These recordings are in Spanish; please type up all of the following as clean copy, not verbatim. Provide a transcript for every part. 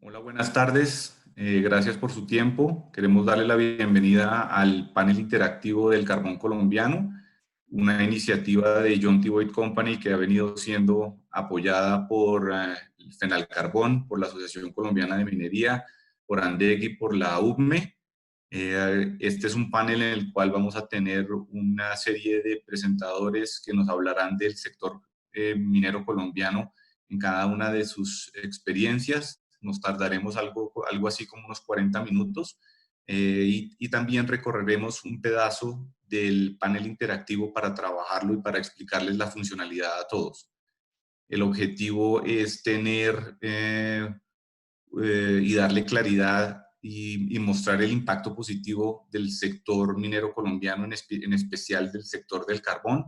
Hola, buenas tardes. Gracias por su tiempo. Queremos darle la bienvenida al panel interactivo del carbón colombiano, una iniciativa de John T. Boyd Company que ha venido siendo apoyada por el Fenalcarbón, por la Asociación Colombiana de Minería, por ANDEC y por la UCME. Este es un panel en el cual vamos a tener una serie de presentadores que nos hablarán del sector minero colombiano en cada una de sus experiencias. Nos tardaremos algo así como unos 40 minutos y también recorreremos un pedazo del panel interactivo para trabajarlo y para explicarles la funcionalidad a todos. El objetivo es tener y darle claridad y mostrar el impacto positivo del sector minero colombiano, en especial del sector del carbón.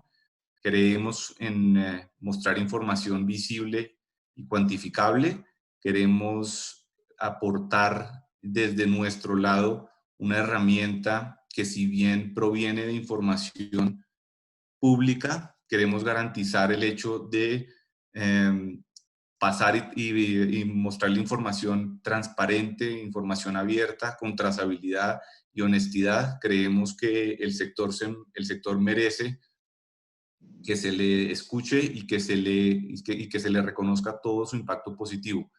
Creemos en mostrar información visible y cuantificable. Queremos aportar desde nuestro lado una herramienta que, si bien proviene de información pública, queremos garantizar el hecho de pasar y mostrarle información transparente, información abierta, con trazabilidad y honestidad. Creemos que el sector merece que se le escuche y que se le reconozca todo su impacto positivo.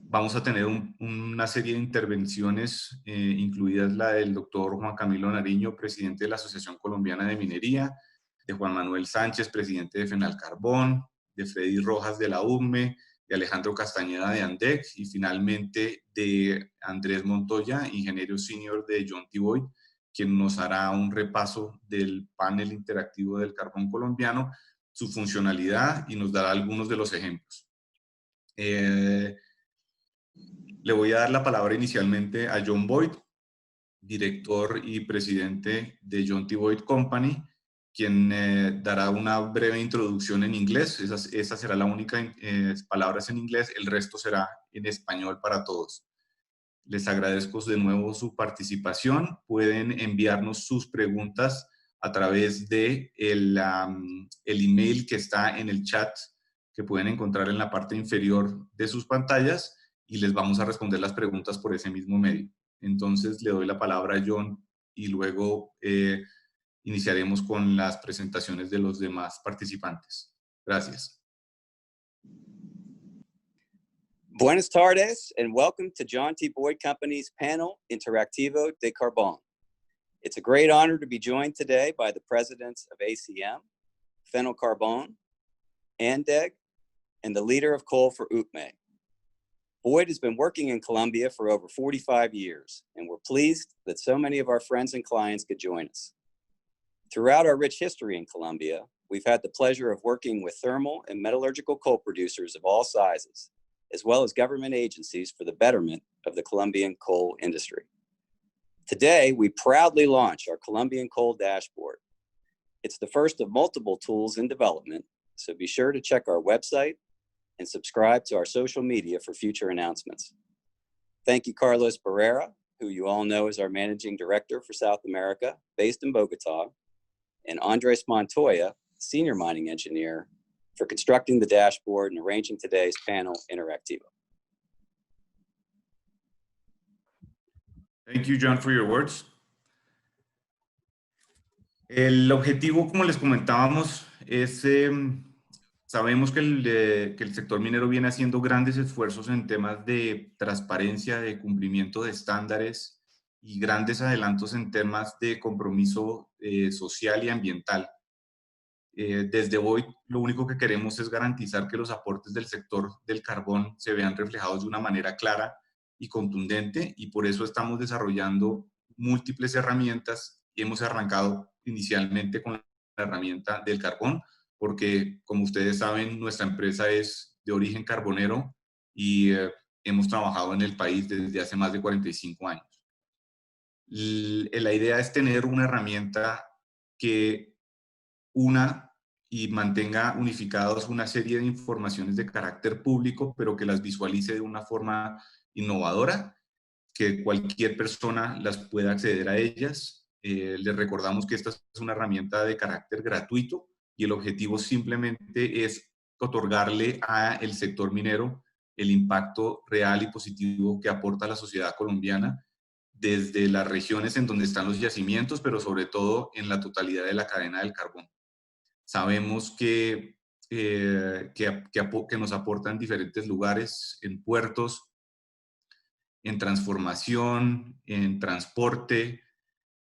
Vamos a tener una serie de intervenciones, incluidas la del doctor Juan Camilo Nariño, presidente de la Asociación Colombiana de Minería, de Juan Manuel Sánchez, presidente de Fenalcarbón, de Freddy Rojas de la UCME, de Alejandro Castañeda de ANDEC y finalmente de Andrés Montoya, ingeniero senior de John T. Boyd, quien nos hará un repaso del panel interactivo del carbón colombiano, su funcionalidad y nos dará algunos de los ejemplos. Le voy a dar la palabra inicialmente a John Boyd, director y presidente de John T. Boyd Company, quien dará una breve introducción en inglés. Esa será la única palabras en inglés, el resto será en español para todos. Les agradezco de nuevo su participación. Pueden enviarnos sus preguntas a través de el email que está en el chat, que pueden encontrar en la parte inferior de sus pantallas, y les vamos a responder las preguntas por ese mismo medio. Entonces le doy la palabra a John y luego iniciaremos con las presentaciones de los demás participantes. Gracias. Buenas tardes and welcome to John T. Boyd Company's panel Interactivo de Carbón. It's a great honor to be joined today by the presidents of ACM, Fenalcarbón, ANDEC, and the leader of coal for UCME. Boyd has been working in Colombia for over 45 years, and we're pleased that so many of our friends and clients could join us. Throughout our rich history in Colombia, we've had the pleasure of working with thermal and metallurgical coal producers of all sizes, as well as government agencies for the betterment of the Colombian coal industry. Today, we proudly launch our Colombian Coal Dashboard. It's the first of multiple tools in development, so be sure to check our website and subscribe to our social media for future announcements. Thank you, Carlos Barrera, who you all know is our Managing Director for South America, based in Bogota, and Andres Montoya, Senior Mining Engineer, for constructing the dashboard and arranging today's panel interactivo. Thank you, John, for your words. El objetivo, como les comentábamos, es, sabemos que el sector minero viene haciendo grandes esfuerzos en temas de transparencia, de cumplimiento de estándares y grandes adelantos en temas de compromiso social y ambiental. Desde hoy, lo único que queremos es garantizar que los aportes del sector del carbón se vean reflejados de una manera clara y contundente, y por eso estamos desarrollando múltiples herramientas y hemos arrancado inicialmente con la herramienta del carbón, porque, como ustedes saben, nuestra empresa es de origen carbonero y hemos trabajado en el país desde hace más de 45 años. La idea es tener una herramienta que una y mantenga unificados una serie de informaciones de carácter público, pero que las visualice de una forma innovadora, que cualquier persona las pueda acceder a ellas. Les recordamos que esta es una herramienta de carácter gratuito y el objetivo simplemente es otorgarle al sector minero el impacto real y positivo que aporta a la sociedad colombiana desde las regiones en donde están los yacimientos, pero sobre todo en la totalidad de la cadena del carbón. Sabemos que nos aporta en diferentes lugares, en puertos, en transformación, en transporte,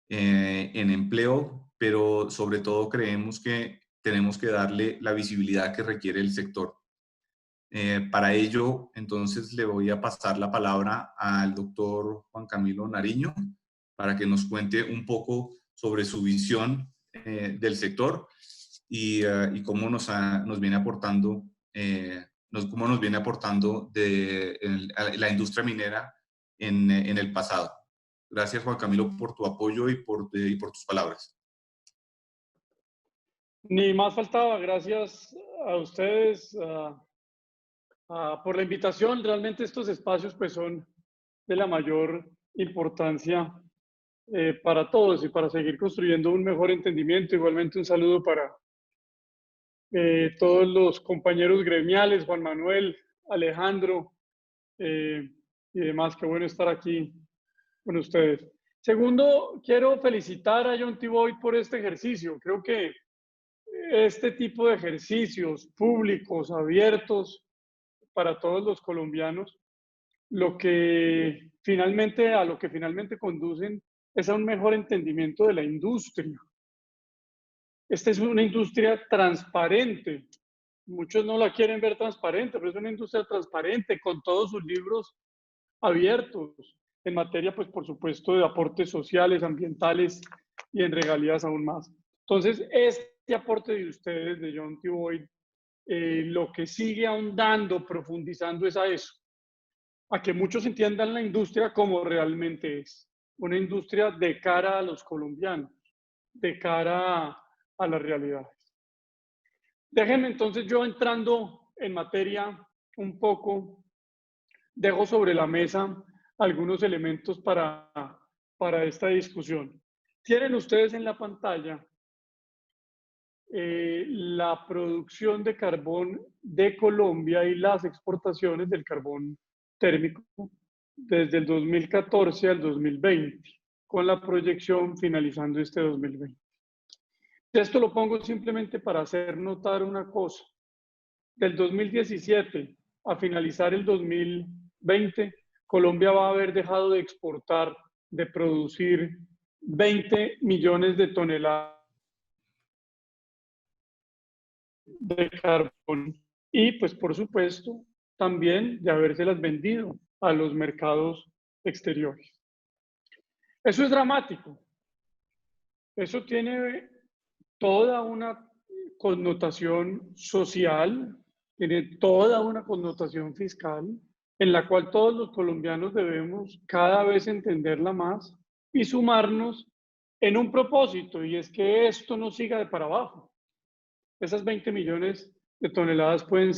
en empleo, pero sobre todo creemos que tenemos que darle la visibilidad que requiere el sector. Para ello, entonces, le voy a pasar la palabra al doctor Juan Camilo Nariño para que nos cuente un poco sobre su visión del sector y cómo nos viene aportando, cómo nos viene aportando la industria minera en el pasado. Gracias, Juan Camilo, por tu apoyo y por tus palabras. Ni más faltaba. Gracias a ustedes por la invitación. Realmente estos espacios pues son de la mayor importancia para todos y para seguir construyendo un mejor entendimiento. Igualmente un saludo para todos los compañeros gremiales, Juan Manuel, Alejandro y demás. Qué bueno estar aquí con ustedes. Segundo, quiero felicitar a John T. Boyd por este ejercicio. Creo que este tipo de ejercicios públicos, abiertos para todos los colombianos, a lo que finalmente conducen es a un mejor entendimiento de la industria. Esta es una industria transparente. Muchos no la quieren ver transparente, pero es una industria transparente con todos sus libros abiertos en materia, pues por supuesto, de aportes sociales, ambientales y en regalías aún más. Entonces, este aporte de ustedes, de John T. Boyd, lo que sigue ahondando, profundizando es a eso, a que muchos entiendan la industria como realmente es, una industria de cara a los colombianos, de cara a las realidades. Déjenme entonces yo entrando en materia un poco, dejo sobre la mesa algunos elementos para esta discusión. Tienen ustedes en la pantalla la producción de carbón de Colombia y las exportaciones del carbón térmico desde el 2014 al 2020, con la proyección finalizando este 2020. Esto lo pongo simplemente para hacer notar una cosa. Del 2017 a finalizar el 2020, Colombia va a haber dejado de exportar, de producir 20 millones de toneladas de carbón y pues por supuesto también de habérselas vendido a los mercados exteriores. Eso es dramático. Eso tiene toda una connotación social, tiene toda una connotación fiscal, en la cual todos los colombianos debemos cada vez entenderla más y sumarnos en un propósito, y es que esto no siga de para abajo. Esas 20 millones de toneladas pueden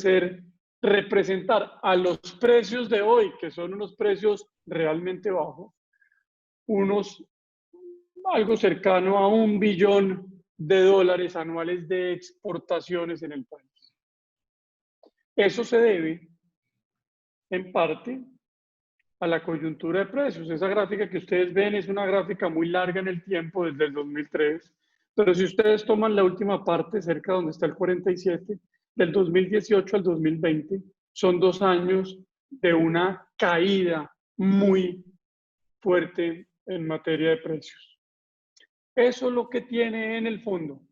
representar a los precios de hoy, que son unos precios realmente bajos, algo cercano a $1 billón anuales de exportaciones en el país. Eso se debe, en parte, a la coyuntura de precios. Esa gráfica que ustedes ven es una gráfica muy larga en el tiempo, desde el 2003, pero si ustedes toman la última parte, cerca donde está el 47, del 2018 al 2020, son 2 años de una caída muy fuerte en materia de precios. Eso lo que tiene en el fondo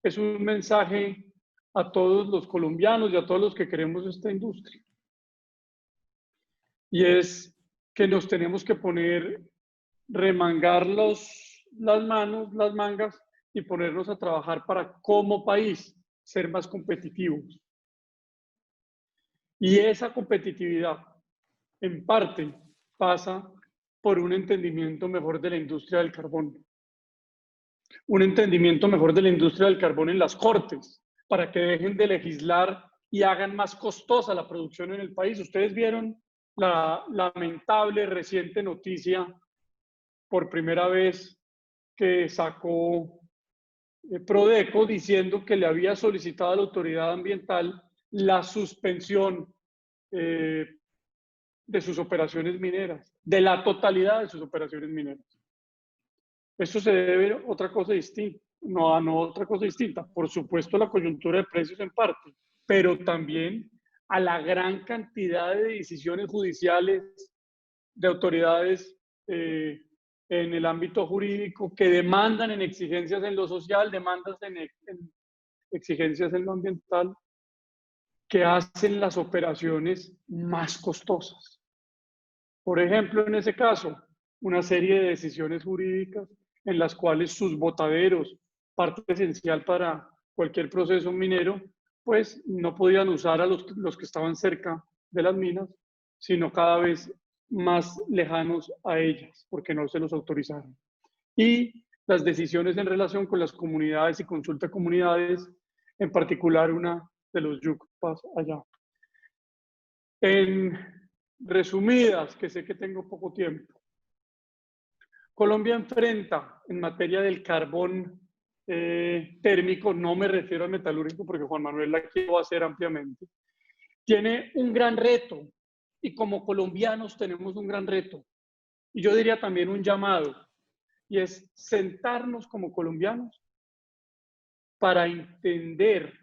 es un mensaje a todos los colombianos y a todos los que queremos esta industria. Y es que nos tenemos que remangar las mangas y ponernos a trabajar para, como país, ser más competitivos. Y esa competitividad, en parte, pasa por un entendimiento mejor de la industria del carbón. Un entendimiento mejor de la industria del carbón en las cortes, para que dejen de legislar y hagan más costosa la producción en el país. Ustedes vieron la lamentable reciente noticia por primera vez que sacó Prodeco diciendo que le había solicitado a la autoridad ambiental la suspensión de sus operaciones mineras, de la totalidad de sus operaciones mineras. Esto se debe a otra cosa distinta, no otra cosa distinta. Por supuesto, la coyuntura de precios en parte, pero también a la gran cantidad de decisiones judiciales de autoridades en el ámbito jurídico que demandan en exigencias en lo social, demandas en exigencias en lo ambiental, que hacen las operaciones más costosas. Por ejemplo, en ese caso, una serie de decisiones jurídicas en las cuales sus botaderos, parte esencial para cualquier proceso minero, pues no podían usar a los que estaban cerca de las minas, sino cada vez más lejanos a ellas, porque no se los autorizaron. Y las decisiones en relación con las comunidades y consulta a comunidades, en particular una de los yucpas allá. En resumidas, que sé que tengo poco tiempo, Colombia enfrenta en materia del carbón térmico, no me refiero al metalúrgico porque Juan Manuel aquí lo va a hacer ampliamente, tiene un gran reto y como colombianos tenemos un gran reto y yo diría también un llamado y es sentarnos como colombianos para entender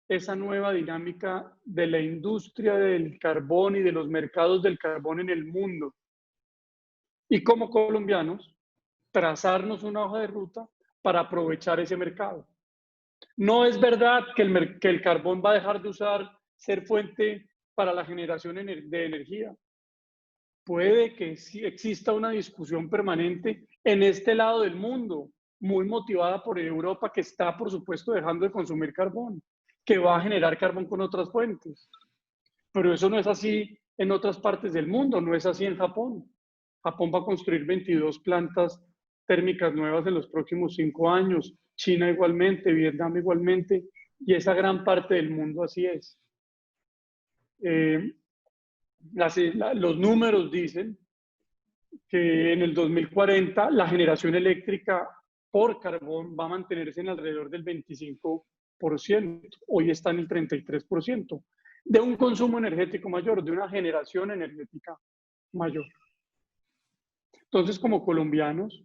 esa nueva dinámica de la industria del carbón y de los mercados del carbón en el mundo. Y como colombianos, trazarnos una hoja de ruta para aprovechar ese mercado. No es verdad que el carbón va a dejar de ser fuente para la generación de energía. Puede que sí exista una discusión permanente en este lado del mundo, muy motivada por Europa, que está, por supuesto, dejando de consumir carbón, que va a generar carbón con otras fuentes. Pero eso no es así en otras partes del mundo, no es así en Japón. Japón va a construir 22 plantas térmicas nuevas en los próximos 5 años, China igualmente, Vietnam igualmente, y esa gran parte del mundo así es. Los números dicen que en el 2040 la generación eléctrica por carbón va a mantenerse en alrededor del 25%. Hoy está en el 33%. De un consumo energético mayor, de una generación energética mayor. Entonces, como colombianos,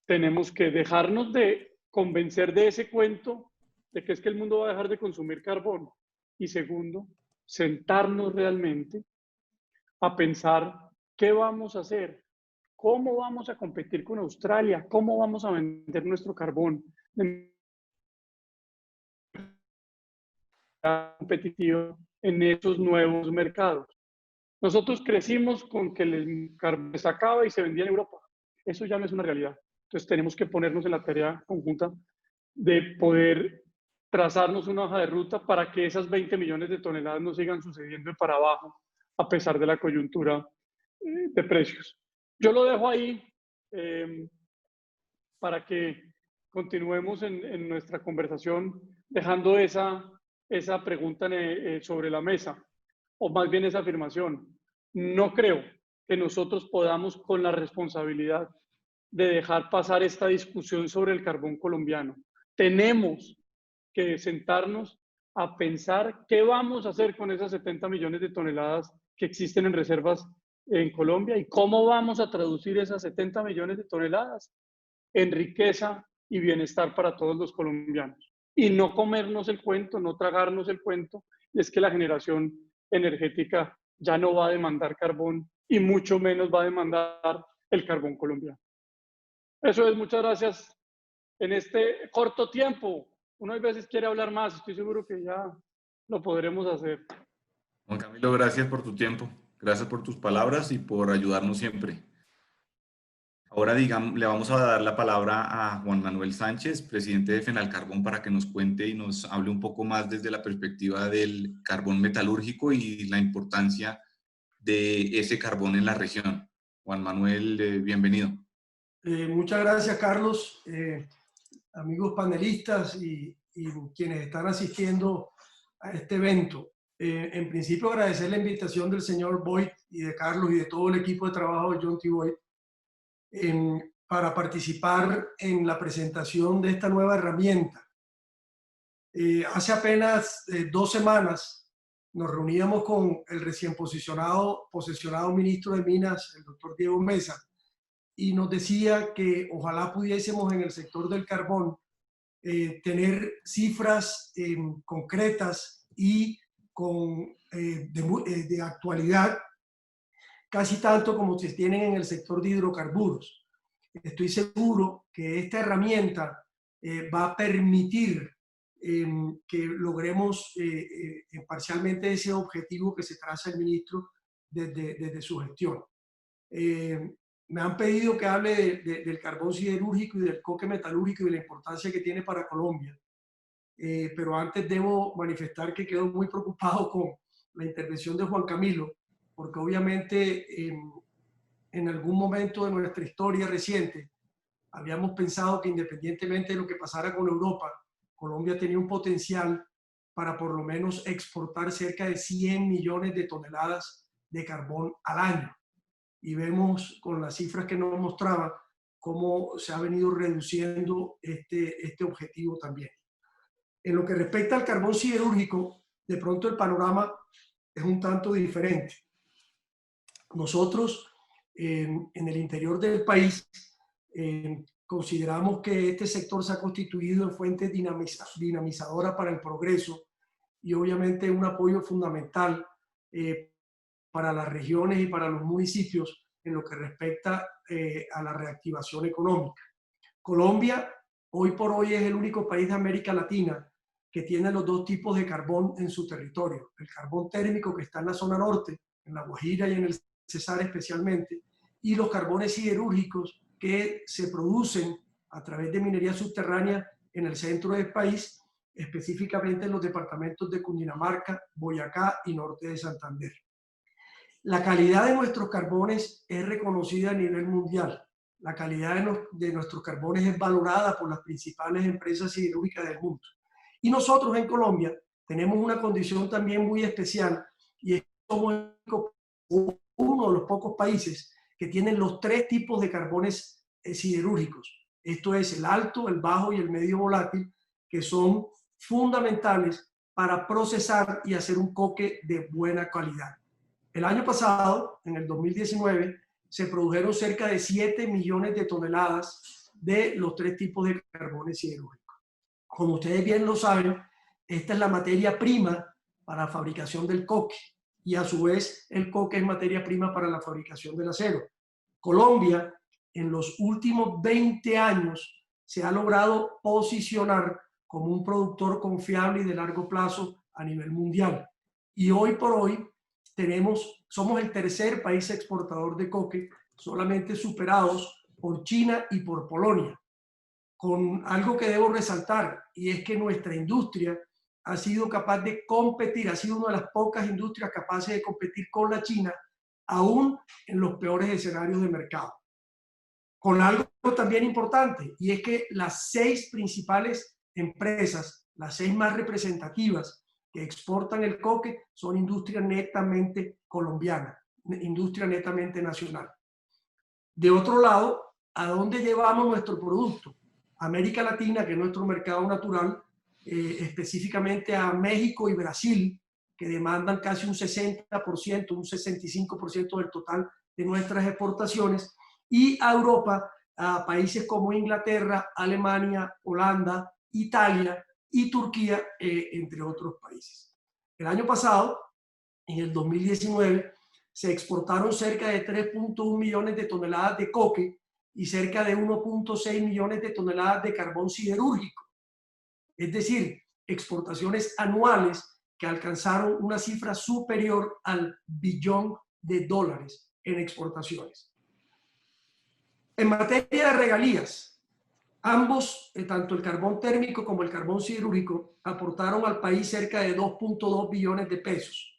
tenemos que dejarnos de convencer de ese cuento de que es que el mundo va a dejar de consumir carbón. Y segundo, sentarnos realmente a pensar qué vamos a hacer, cómo vamos a competir con Australia, cómo vamos a vender nuestro carbón de competitivo en esos nuevos mercados. Nosotros crecimos con que el carbón se sacaba y se vendía en Europa. Eso ya no es una realidad. Entonces tenemos que ponernos en la tarea conjunta de poder trazarnos una hoja de ruta para que esas 20 millones de toneladas no sigan sucediendo para abajo a pesar de la coyuntura de precios. Yo lo dejo ahí para que continuemos en nuestra conversación dejando esa pregunta sobre la mesa, o más bien esa afirmación. No creo que nosotros podamos con la responsabilidad de dejar pasar esta discusión sobre el carbón colombiano. Tenemos que sentarnos a pensar qué vamos a hacer con esas 70 millones de toneladas que existen en reservas en Colombia y cómo vamos a traducir esas 70 millones de toneladas en riqueza y bienestar para todos los colombianos. Y no comernos el cuento, no tragarnos el cuento, es que la generación energética ya no va a demandar carbón y mucho menos va a demandar el carbón colombiano. Eso es, muchas gracias. En este corto tiempo, uno a veces quiere hablar más, estoy seguro que ya lo podremos hacer. Juan Camilo, gracias por tu tiempo, gracias por tus palabras y por ayudarnos siempre. Ahora le vamos a dar la palabra a Juan Manuel Sánchez, presidente de Fenalcarbón, para que nos cuente y nos hable un poco más desde la perspectiva del carbón metalúrgico y la importancia de ese carbón en la región. Juan Manuel, bienvenido. Muchas gracias, Carlos. Amigos panelistas y quienes están asistiendo a este evento. En principio, agradecer la invitación del señor Boyd y de Carlos y de todo el equipo de trabajo de John T. Boyd para participar en la presentación de esta nueva herramienta. Hace apenas 2 semanas nos reuníamos con el recién posesionado ministro de Minas, el doctor Diego Mesa, y nos decía que ojalá pudiésemos en el sector del carbón tener cifras concretas y de actualidad, casi tanto como se tienen en el sector de hidrocarburos. Estoy seguro que esta herramienta va a permitir que logremos parcialmente ese objetivo que se traza el ministro desde su gestión. Me han pedido que hable del carbón siderúrgico y del coque metalúrgico y de la importancia que tiene para Colombia. Pero antes debo manifestar que quedo muy preocupado con la intervención de Juan Camilo, porque obviamente en algún momento de nuestra historia reciente habíamos pensado que independientemente de lo que pasara con Europa, Colombia tenía un potencial para por lo menos exportar cerca de 100 millones de toneladas de carbón al año. Y vemos con las cifras que nos mostraba cómo se ha venido reduciendo este objetivo también. En lo que respecta al carbón siderúrgico, de pronto el panorama es un tanto diferente. Nosotros en el interior del país consideramos que este sector se ha constituido en fuente dinamizadora para el progreso y obviamente un apoyo fundamental para las regiones y para los municipios en lo que respecta a la reactivación económica. Colombia hoy por hoy es el único país de América Latina que tiene los dos tipos de carbón en su territorio. El carbón térmico que está en la zona norte, en La Guajira y en el Cesar especialmente, y los carbones siderúrgicos que se producen a través de minería subterránea en el centro del país, específicamente en los departamentos de Cundinamarca, Boyacá y norte de Santander. La calidad de nuestros carbones es reconocida a nivel mundial. La calidad de nuestros carbones es valorada por las principales empresas siderúrgicas del mundo. Y nosotros en Colombia tenemos una condición también muy especial y es que somos uno de los pocos países que tienen los tres tipos de carbones siderúrgicos. Esto es el alto, el bajo y el medio volátil, que son fundamentales para procesar y hacer un coque de buena calidad. El año pasado, en el 2019, se produjeron cerca de 7 millones de toneladas de los tres tipos de carbones siderúrgicos. Como ustedes bien lo saben, esta es la materia prima para la fabricación del coque y a su vez el coque es materia prima para la fabricación del acero. Colombia en los últimos 20 años se ha logrado posicionar como un productor confiable y de largo plazo a nivel mundial. Y hoy por hoy somos el tercer país exportador de coque, solamente superados por China y por Polonia. Con algo que debo resaltar, y es que nuestra industria ha sido capaz de competir, ha sido una de las pocas industrias capaces de competir con la China, aún en los peores escenarios de mercado. Con algo también importante, y es que las 6 principales empresas, las 6 más representativas que exportan el coque, son industria netamente colombiana, industria netamente nacional. De otro lado, ¿a dónde llevamos nuestro producto? América Latina, que es nuestro mercado natural, específicamente a México y Brasil, que demandan casi un 60%, un 65% del total de nuestras exportaciones, y a Europa, a países como Inglaterra, Alemania, Holanda, Italia y Turquía, entre otros países. El año pasado, en el 2019, se exportaron cerca de 3.1 millones de toneladas de coque y cerca de 1.6 millones de toneladas de carbón siderúrgico. Es decir, exportaciones anuales que alcanzaron una cifra superior al billón de dólares en exportaciones. En materia de regalías, ambos, tanto el carbón térmico como el carbón siderúrgico, aportaron al país cerca de 2.2 billones de pesos.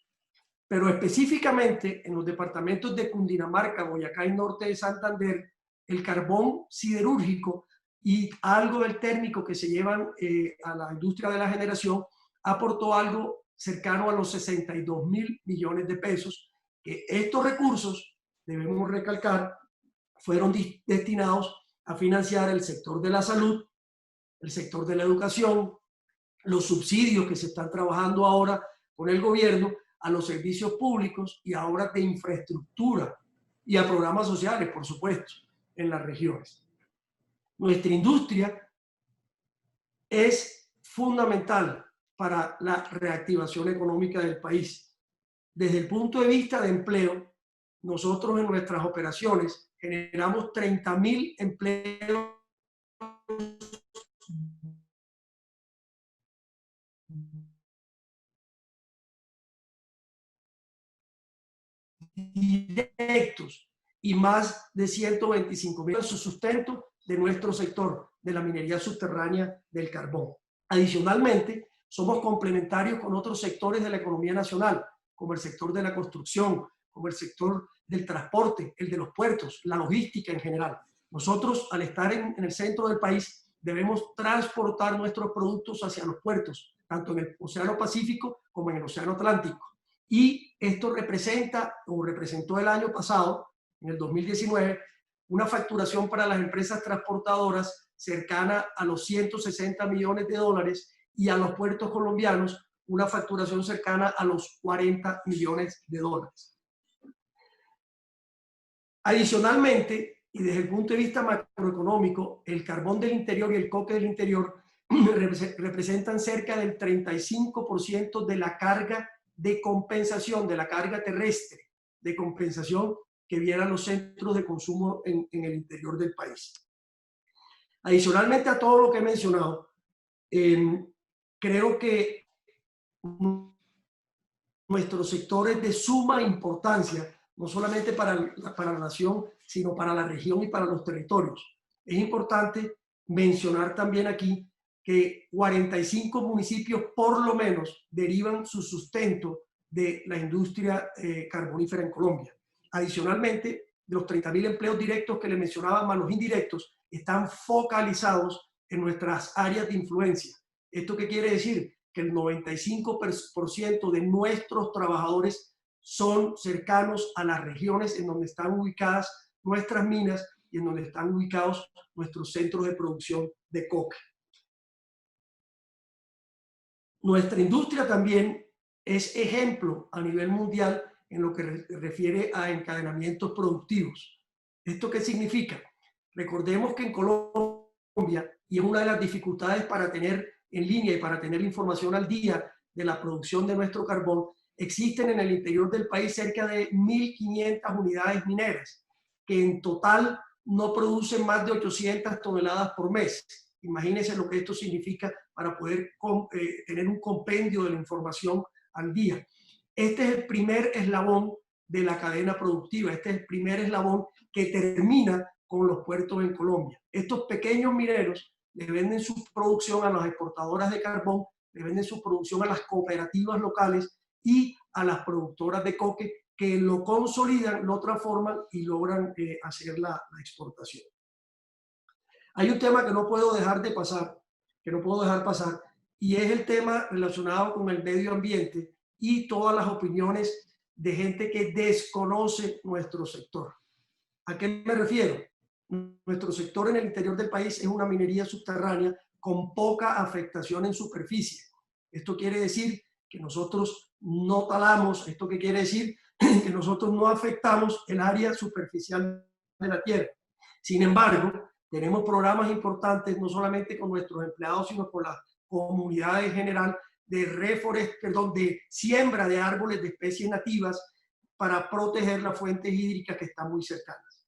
Pero específicamente en los departamentos de Cundinamarca, Boyacá y norte de Santander, el carbón siderúrgico y algo del térmico que se llevan a la industria de la generación aportó algo cercano a los 62.000 millones de pesos, que estos recursos, debemos recalcar, fueron destinados a financiar el sector de la salud, el sector de la educación, los subsidios que se están trabajando ahora con el gobierno, a los servicios públicos y a obras de infraestructura y a programas sociales, por supuesto, en las regiones. Nuestra industria es fundamental para la reactivación económica del país. Desde el punto de vista de empleo, nosotros en nuestras operaciones generamos 30.000 empleos directos y más de 125.000 en su sustento de nuestro sector de la minería subterránea del carbón. Adicionalmente, somos complementarios con otros sectores de la economía nacional, como el sector de la construcción, como el sector del transporte, el de los puertos, la logística en general. Nosotros, al estar en el centro del país, debemos transportar nuestros productos hacia los puertos, tanto en el Océano Pacífico como en el Océano Atlántico. Y esto representa, o representó el año pasado, en el 2019, una facturación para las empresas transportadoras cercana a los 160 millones de dólares y a los puertos colombianos una facturación cercana a los 40 millones de dólares. Adicionalmente, y desde el punto de vista macroeconómico, el carbón del interior y el coque del interior representan cerca del 35% de la carga de compensación, de la carga terrestre de compensación que vienen a los centros de consumo en el interior del país. Adicionalmente a todo lo que he mencionado, creo que nuestros sectores de suma importancia, no solamente para la nación, sino para la región y para los territorios. Es importante mencionar también aquí que 45 municipios por lo menos derivan su sustento de la industria carbonífera en Colombia. Adicionalmente, los 30.000 empleos directos que le mencionaba, más los indirectos, están focalizados en nuestras áreas de influencia. ¿Esto qué quiere decir? Que el 95% de nuestros trabajadores son cercanos a las regiones en donde están ubicadas nuestras minas y en donde están ubicados nuestros centros de producción de coque. Nuestra industria también es ejemplo a nivel mundial en lo que refiere a encadenamientos productivos. ¿Esto qué significa? Recordemos que en Colombia, y es una de las dificultades para tener en línea y para tener información al día de la producción de nuestro carbón, existen en el interior del país cerca de 1.500 unidades mineras, que en total no producen más de 800 toneladas por mes. Imagínense lo que esto significa para poder tener un compendio de la información al día. Este es el primer eslabón de la cadena productiva, este es el primer eslabón que termina con los puertos en Colombia. Estos pequeños mineros le venden su producción a las exportadoras de carbón, le venden su producción a las cooperativas locales y a las productoras de coque que lo consolidan, lo transforman y logran hacer la exportación. Hay un tema que no puedo dejar de pasar, y es el tema relacionado con el medio ambiente y todas las opiniones de gente que desconoce nuestro sector. ¿A qué me refiero? Nuestro sector en el interior del país es una minería subterránea con poca afectación en superficie. Esto quiere decir que nosotros no talamos, esto qué quiere decir que nosotros no afectamos el área superficial de la tierra. Sin embargo, tenemos programas importantes no solamente con nuestros empleados, sino con la comunidad en general de siembra de árboles de especies nativas para proteger las fuentes hídricas que están muy cercanas.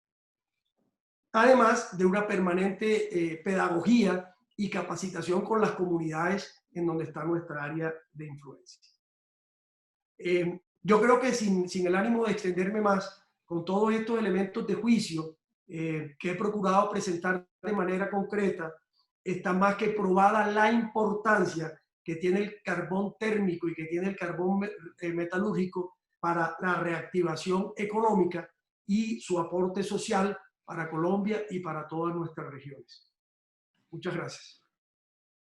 Además de una permanente pedagogía y capacitación con las comunidades en donde está nuestra área de influencia. Yo creo que sin el ánimo de extenderme más, con todos estos elementos de juicio que he procurado presentar de manera concreta, está más que probada la importancia que tiene el carbón térmico y que tiene el carbón metalúrgico para la reactivación económica y su aporte social para Colombia y para todas nuestras regiones. Muchas gracias.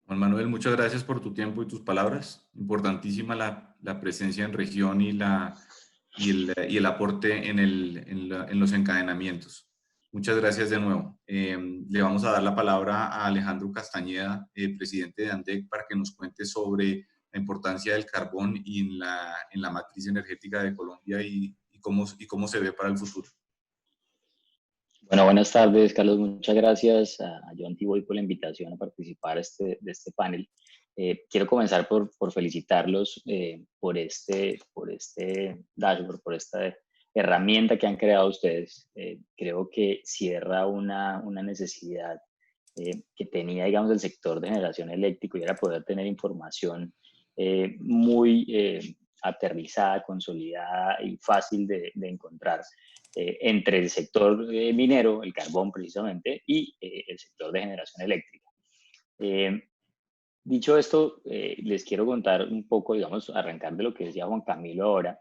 Juan Manuel, muchas gracias por tu tiempo y tus palabras. Importantísima la presencia en región y el aporte en los encadenamientos. Muchas gracias de nuevo. Le vamos a dar la palabra a Alejandro Castañeda, presidente de ANDEC, para que nos cuente sobre la importancia del carbón y en la matriz energética de Colombia y cómo se ve para el futuro. Bueno, buenas tardes, Carlos. Muchas gracias a John T. Boyd por la invitación a participar de este panel. Quiero comenzar por felicitarlos por este dashboard, por esta herramienta que han creado ustedes. Creo que cierra una necesidad que tenía, digamos, el sector de generación eléctrico, y era poder tener información muy aterrizada, consolidada y fácil de encontrar entre el sector minero, el carbón precisamente, y el sector de generación eléctrica. Dicho esto, les quiero contar un poco, digamos, arrancar de lo que decía Juan Camilo ahora.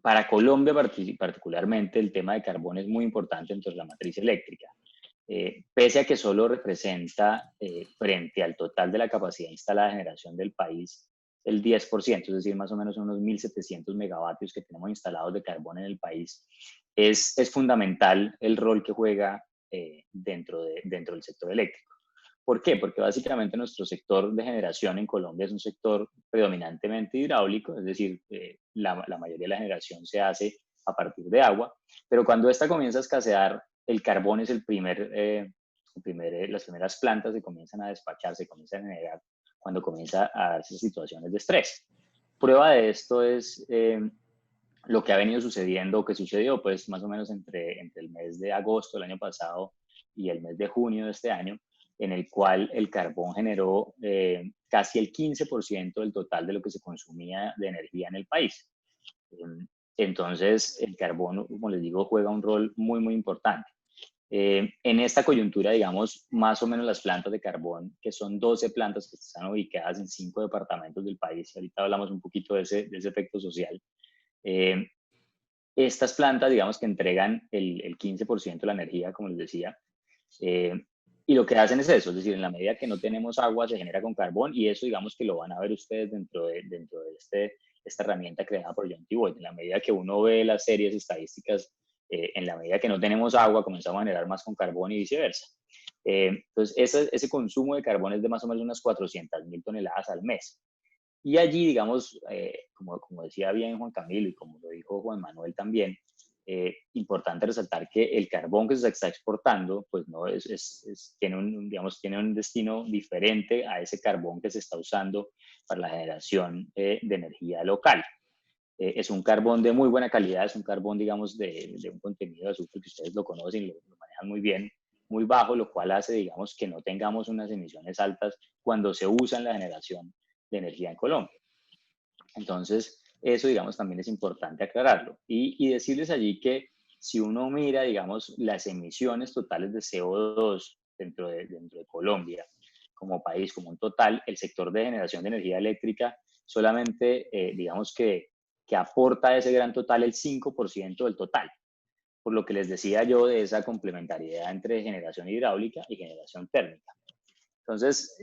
Para Colombia particularmente, el tema de carbón es muy importante dentro de la matriz eléctrica. Pese a que solo representa, frente al total de la capacidad instalada de generación del país, el 10%, es decir, más o menos unos 1.700 megavatios que tenemos instalados de carbón en el país, es fundamental el rol que juega dentro del sector eléctrico. ¿Por qué? Porque básicamente nuestro sector de generación en Colombia es un sector predominantemente hidráulico, es decir, la mayoría de la generación se hace a partir de agua, pero cuando esta comienza a escasear, el carbón es las primeras plantas que comienzan a despacharse, comienzan a generar cuando comienza a darse situaciones de estrés. Prueba de esto es lo que ha venido sucediendo, o que sucedió pues más o menos entre el mes de agosto del año pasado y el mes de junio de este año, en el cual el carbón generó casi el 15% del total de lo que se consumía de energía en el país. Entonces, el carbón, como les digo, juega un rol muy, muy importante. En esta coyuntura, digamos, más o menos las plantas de carbón, que son 12 plantas que están ubicadas en 5 departamentos del país, y ahorita hablamos un poquito de ese efecto social, estas plantas, digamos, que entregan el 15% de la energía, como les decía, y lo que hacen es eso, es decir, en la medida que no tenemos agua, se genera con carbón, y eso, digamos, que lo van a ver ustedes dentro de esta herramienta creada por John T. Boyd. En la medida que uno ve las series estadísticas, en la medida que no tenemos agua, comenzamos a generar más con carbón y viceversa. Entonces, ese consumo de carbón es de más o menos unas 400.000 toneladas al mes. Y allí, digamos, como decía bien Juan Camilo y como lo dijo Juan Manuel también, importante resaltar que el carbón que se está exportando, pues no tiene un destino diferente a ese carbón que se está usando para la generación de energía local. Es un carbón de muy buena calidad, es un carbón, digamos, de un contenido de azufre que ustedes lo conocen, lo manejan muy bien, muy bajo, lo cual hace, digamos, que no tengamos unas emisiones altas cuando se usa en la generación de energía en Colombia. Entonces, eso, digamos, también es importante aclararlo. Y decirles allí que si uno mira, digamos, las emisiones totales de CO2 dentro de Colombia, como país, como un total, el sector de generación de energía eléctrica solamente, digamos, que aporta a ese gran total el 5% del total. Por lo que les decía yo de esa complementariedad entre generación hidráulica y generación térmica. Entonces,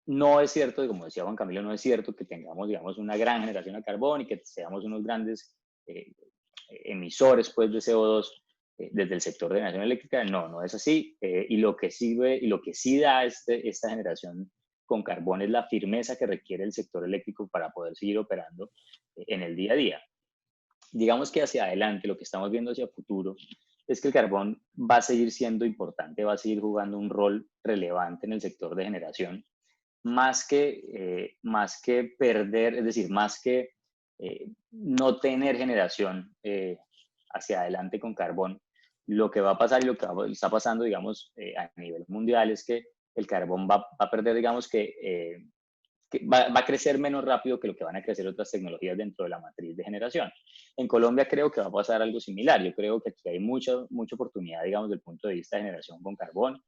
no es cierto, como decía Juan Camilo, no es cierto que tengamos, digamos, una gran generación de carbón y que seamos unos grandes emisores, pues, de CO2 desde el sector de generación eléctrica. No es así. Y lo que sí da esta generación con carbón es la firmeza que requiere el sector eléctrico para poder seguir operando en el día a día. Digamos que hacia adelante, lo que estamos viendo hacia el futuro, es que el carbón va a seguir siendo importante, va a seguir jugando un rol relevante en el sector de generación, más que perder, es decir, más que no tener generación hacia adelante con carbón. Lo que va a pasar y lo que está pasando, digamos, a nivel mundial es que el carbón va a perder, digamos, que va a crecer menos rápido que lo que van a crecer otras tecnologías dentro de la matriz de generación. En Colombia creo que va a pasar algo similar. Yo creo que aquí hay mucha oportunidad, digamos, desde el punto de vista de generación con carbón.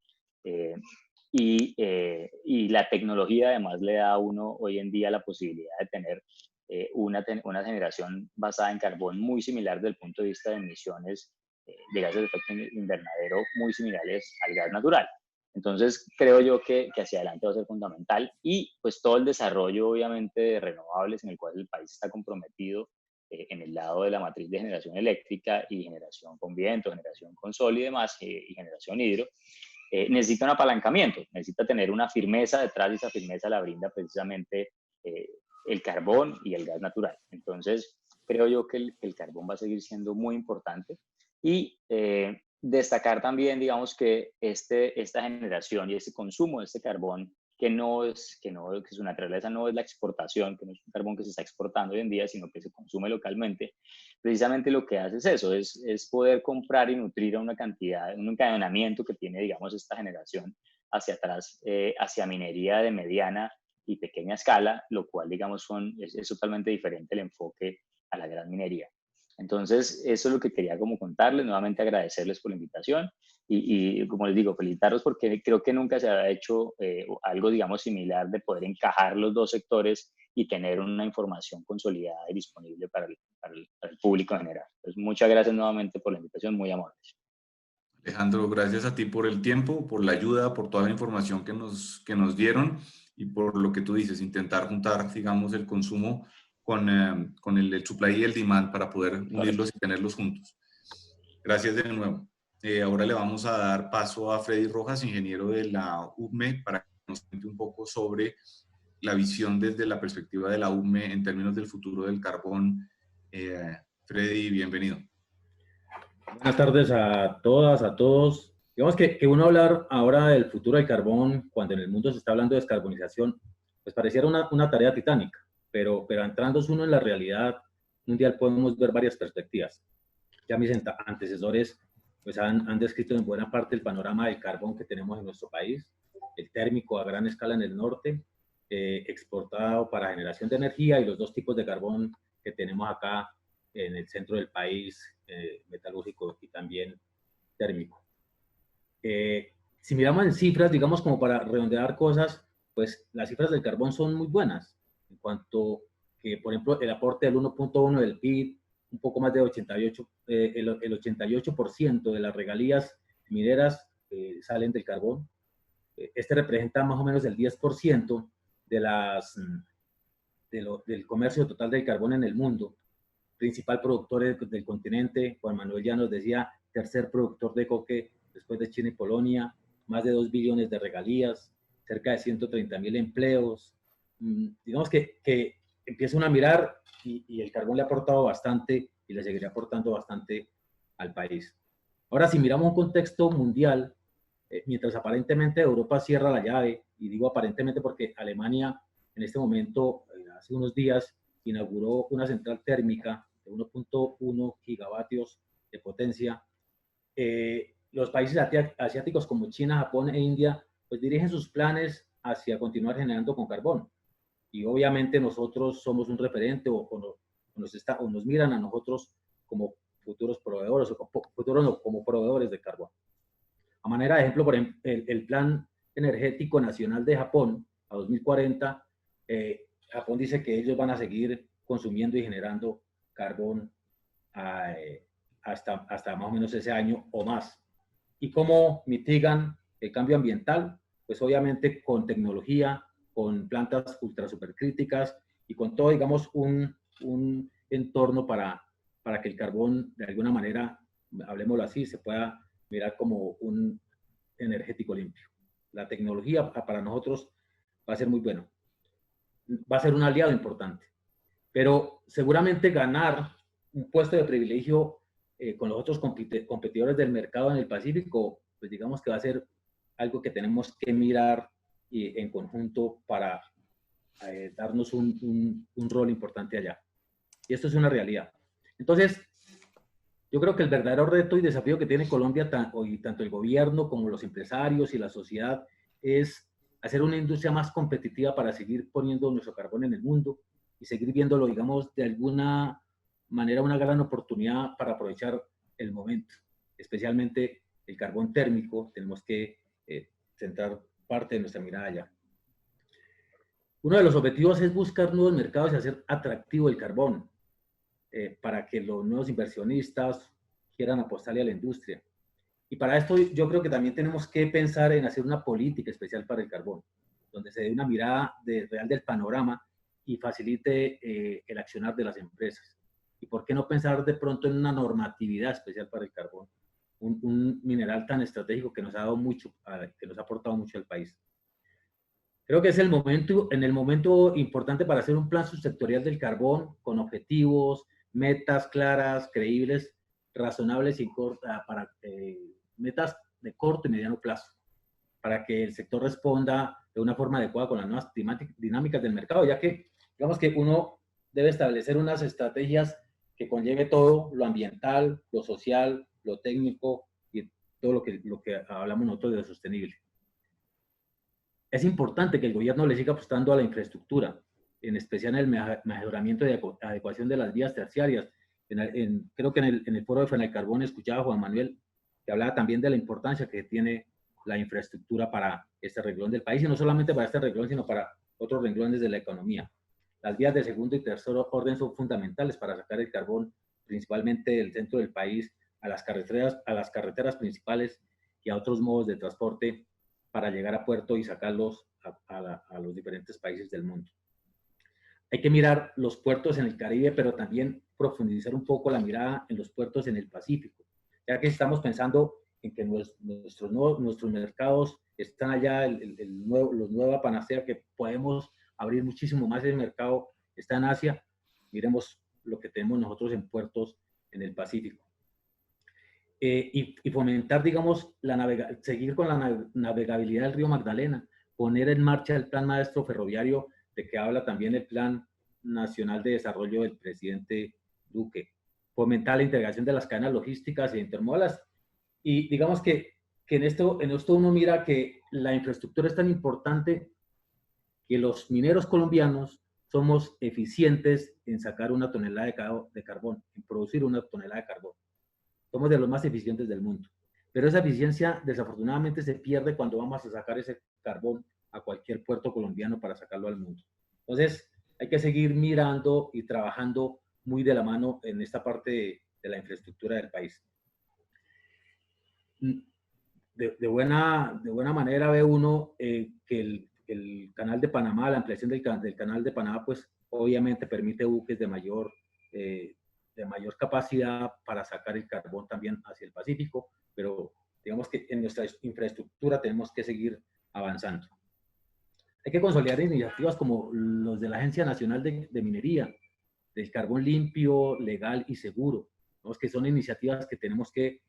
Y la tecnología además le da a uno hoy en día la posibilidad de tener una generación basada en carbón muy similar desde el punto de vista de emisiones de gases de efecto invernadero muy similares al gas natural. Entonces, creo yo que hacia adelante va a ser fundamental, y pues todo el desarrollo, obviamente, de renovables en el cual el país está comprometido en el lado de la matriz de generación eléctrica y generación con viento, generación con sol y demás, y generación hidro, necesita un apalancamiento, necesita tener una firmeza detrás, y esa firmeza la brinda precisamente el carbón y el gas natural. Entonces, creo yo que el carbón va a seguir siendo muy importante, y destacar también, digamos, que esta generación y este consumo de este carbón, que su naturaleza no es la exportación, que no es un carbón que se está exportando hoy en día, sino que se consume localmente, precisamente lo que hace es eso, es poder comprar y nutrir a una cantidad, un encadenamiento que tiene, digamos, esta generación hacia atrás, hacia minería de mediana y pequeña escala, lo cual, digamos, es totalmente diferente el enfoque a la gran minería. Entonces, eso es lo que quería como contarles, nuevamente agradecerles por la invitación y como les digo, felicitarlos porque creo que nunca se había hecho algo, digamos, similar, de poder encajar los dos sectores y tener una información consolidada y disponible para el público en general. Entonces, muchas gracias nuevamente por la invitación, muy amables. Alejandro, gracias a ti por el tiempo, por la ayuda, por toda la información que nos dieron y por lo que tú dices, intentar juntar, digamos, el consumo con el supply y el demand para poder unirlos y tenerlos juntos. Gracias de nuevo. Ahora le vamos a dar paso a Freddy Rojas, ingeniero de la UCME, para que nos cuente un poco sobre la visión desde la perspectiva de la UCME en términos del futuro del carbón. Freddy, bienvenido. Buenas tardes a todas, a todos. Digamos que uno hablar ahora del futuro del carbón, cuando en el mundo se está hablando de descarbonización, pues pareciera una tarea titánica, pero entrándose uno en la realidad mundial podemos ver varias perspectivas. Ya mis antecesores pues han descrito en buena parte el panorama del carbón que tenemos en nuestro país, el térmico a gran escala en el norte, exportado para generación de energía, y los dos tipos de carbón que tenemos acá en el centro del país, metalúrgico y también térmico. Si miramos en cifras, digamos, como para redondear cosas, pues las cifras del carbón son muy buenas, en cuanto que, por ejemplo, el aporte del 1.1 del PIB, un poco más de 88%, el 88% de las regalías mineras salen del carbón. Este representa más o menos el 10% del comercio total del carbón en el mundo. Principal productor del continente, Juan Manuel ya nos decía, tercer productor de coque después de China y Polonia, más de 2 billones de regalías, cerca de 130.000 empleos. Digamos que empieza uno a mirar y el carbón le ha aportado bastante y le seguirá aportando bastante al país. Ahora, si miramos un contexto mundial, mientras aparentemente Europa cierra la llave, y digo aparentemente porque Alemania en este momento, hace unos días, inauguró una central térmica de 1.1 gigavatios de potencia. Los países asiáticos como China, Japón e India, pues dirigen sus planes hacia continuar generando con carbón. Y obviamente nosotros somos un referente o nos miran a nosotros como futuros proveedores o como proveedores de carbón. A manera de ejemplo, por ejemplo, el Plan Energético Nacional de Japón a 2040, Japón dice que ellos van a seguir consumiendo y generando carbón hasta más o menos ese año o más. ¿Y cómo mitigan el cambio ambiental? Pues obviamente con tecnología, con plantas ultra supercríticas y con todo, digamos, un entorno para que el carbón, de alguna manera, hablemoslo así, se pueda mirar como un energético limpio. La tecnología para nosotros va a ser muy bueno. Va a ser un aliado importante. Pero seguramente ganar un puesto de privilegio con los otros competidores del mercado en el Pacífico, pues digamos que va a ser algo que tenemos que mirar en conjunto para darnos un rol importante allá. Y esto es una realidad. Entonces, yo creo que el verdadero reto y desafío que tiene Colombia, tanto el gobierno como los empresarios y la sociedad, es hacer una industria más competitiva para seguir poniendo nuestro carbón en el mundo y seguir viéndolo, digamos, de alguna manera una gran oportunidad para aprovechar el momento. Especialmente el carbón térmico, tenemos que centrar parte de nuestra mirada allá. Uno de los objetivos es buscar nuevos mercados y hacer atractivo el carbón para que los nuevos inversionistas quieran apostarle a la industria. Y para esto yo creo que también tenemos que pensar en hacer una política especial para el carbón, donde se dé una mirada real del panorama y facilite el accionar de las empresas. ¿Y por qué no pensar de pronto en una normatividad especial para el carbón? un mineral tan estratégico que nos ha dado mucho, que nos ha aportado mucho al país. Creo que es el momento importante para hacer un plan subsectorial del carbón con objetivos, metas claras, creíbles, razonables y para metas de corto y mediano plazo, para que el sector responda de una forma adecuada con las nuevas dinámicas del mercado, ya que, digamos que uno debe establecer unas estrategias que conlleve todo, lo ambiental, lo social, lo técnico y todo lo que hablamos nosotros de lo sostenible. Es importante que el gobierno le siga apostando a la infraestructura, en especial en el mejoramiento de adecuación de las vías terciarias. Creo que en el foro de Fenalcarbón escuchaba a Juan Manuel que hablaba también de la importancia que tiene la infraestructura para este renglón del país, y no solamente para este renglón, sino para otros renglones de la economía. Las vías de segundo y tercer orden son fundamentales para sacar el carbón, principalmente del centro del país, a las carreteras principales y a otros modos de transporte para llegar a puerto y sacarlos a los diferentes países del mundo. Hay que mirar los puertos en el Caribe, pero también profundizar un poco la mirada en los puertos en el Pacífico, ya que estamos pensando en que nuestros mercados están allá, los nueva panacea que podemos abrir muchísimo más el mercado está en Asia. Miremos lo que tenemos nosotros en puertos en el Pacífico. Y fomentar, digamos, seguir con la navegabilidad del río Magdalena, poner en marcha el plan maestro ferroviario de que habla también el Plan Nacional de Desarrollo del presidente Duque, fomentar la integración de las cadenas logísticas e intermodales. Y digamos que en esto uno mira que la infraestructura es tan importante que los mineros colombianos somos eficientes en sacar una tonelada de carbón, en producir una tonelada de carbón. Somos de los más eficientes del mundo. Pero esa eficiencia desafortunadamente se pierde cuando vamos a sacar ese carbón a cualquier puerto colombiano para sacarlo al mundo. Entonces, hay que seguir mirando y trabajando muy de la mano en esta parte de la infraestructura del país. De buena manera ve uno que el canal de Panamá, la ampliación del canal de Panamá, pues obviamente permite buques de mayor capacidad para sacar el carbón también hacia el Pacífico, pero digamos que en nuestra infraestructura tenemos que seguir avanzando. Hay que consolidar iniciativas como los de la Agencia Nacional de Minería, del carbón limpio, legal y seguro, ¿no? Que son iniciativas que tenemos que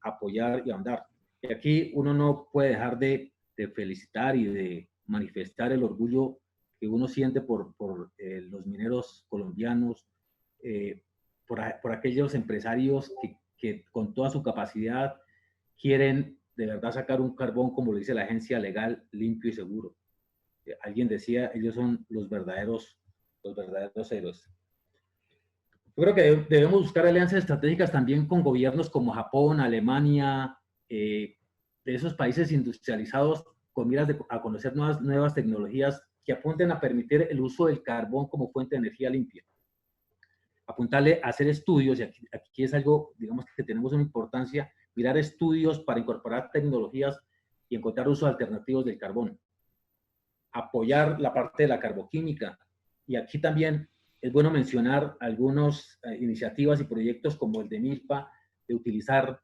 apoyar y ahondar. Y aquí uno no puede dejar de felicitar y de manifestar el orgullo que uno siente por los mineros colombianos, por aquellos empresarios que con toda su capacidad quieren de verdad sacar un carbón, como lo dice la agencia, legal, limpio y seguro. Alguien decía, ellos son los verdaderos héroes. Yo creo que debemos buscar alianzas estratégicas también con gobiernos como Japón, Alemania, de esos países industrializados con miras a conocer nuevas tecnologías que apunten a permitir el uso del carbón como fuente de energía limpia. Apuntarle a hacer estudios, y aquí es algo, digamos, que tenemos una importancia, mirar estudios para incorporar tecnologías y encontrar usos alternativos del carbón. Apoyar la parte de la carboquímica. Y aquí también es bueno mencionar algunas iniciativas y proyectos como el de Milpa, de utilizar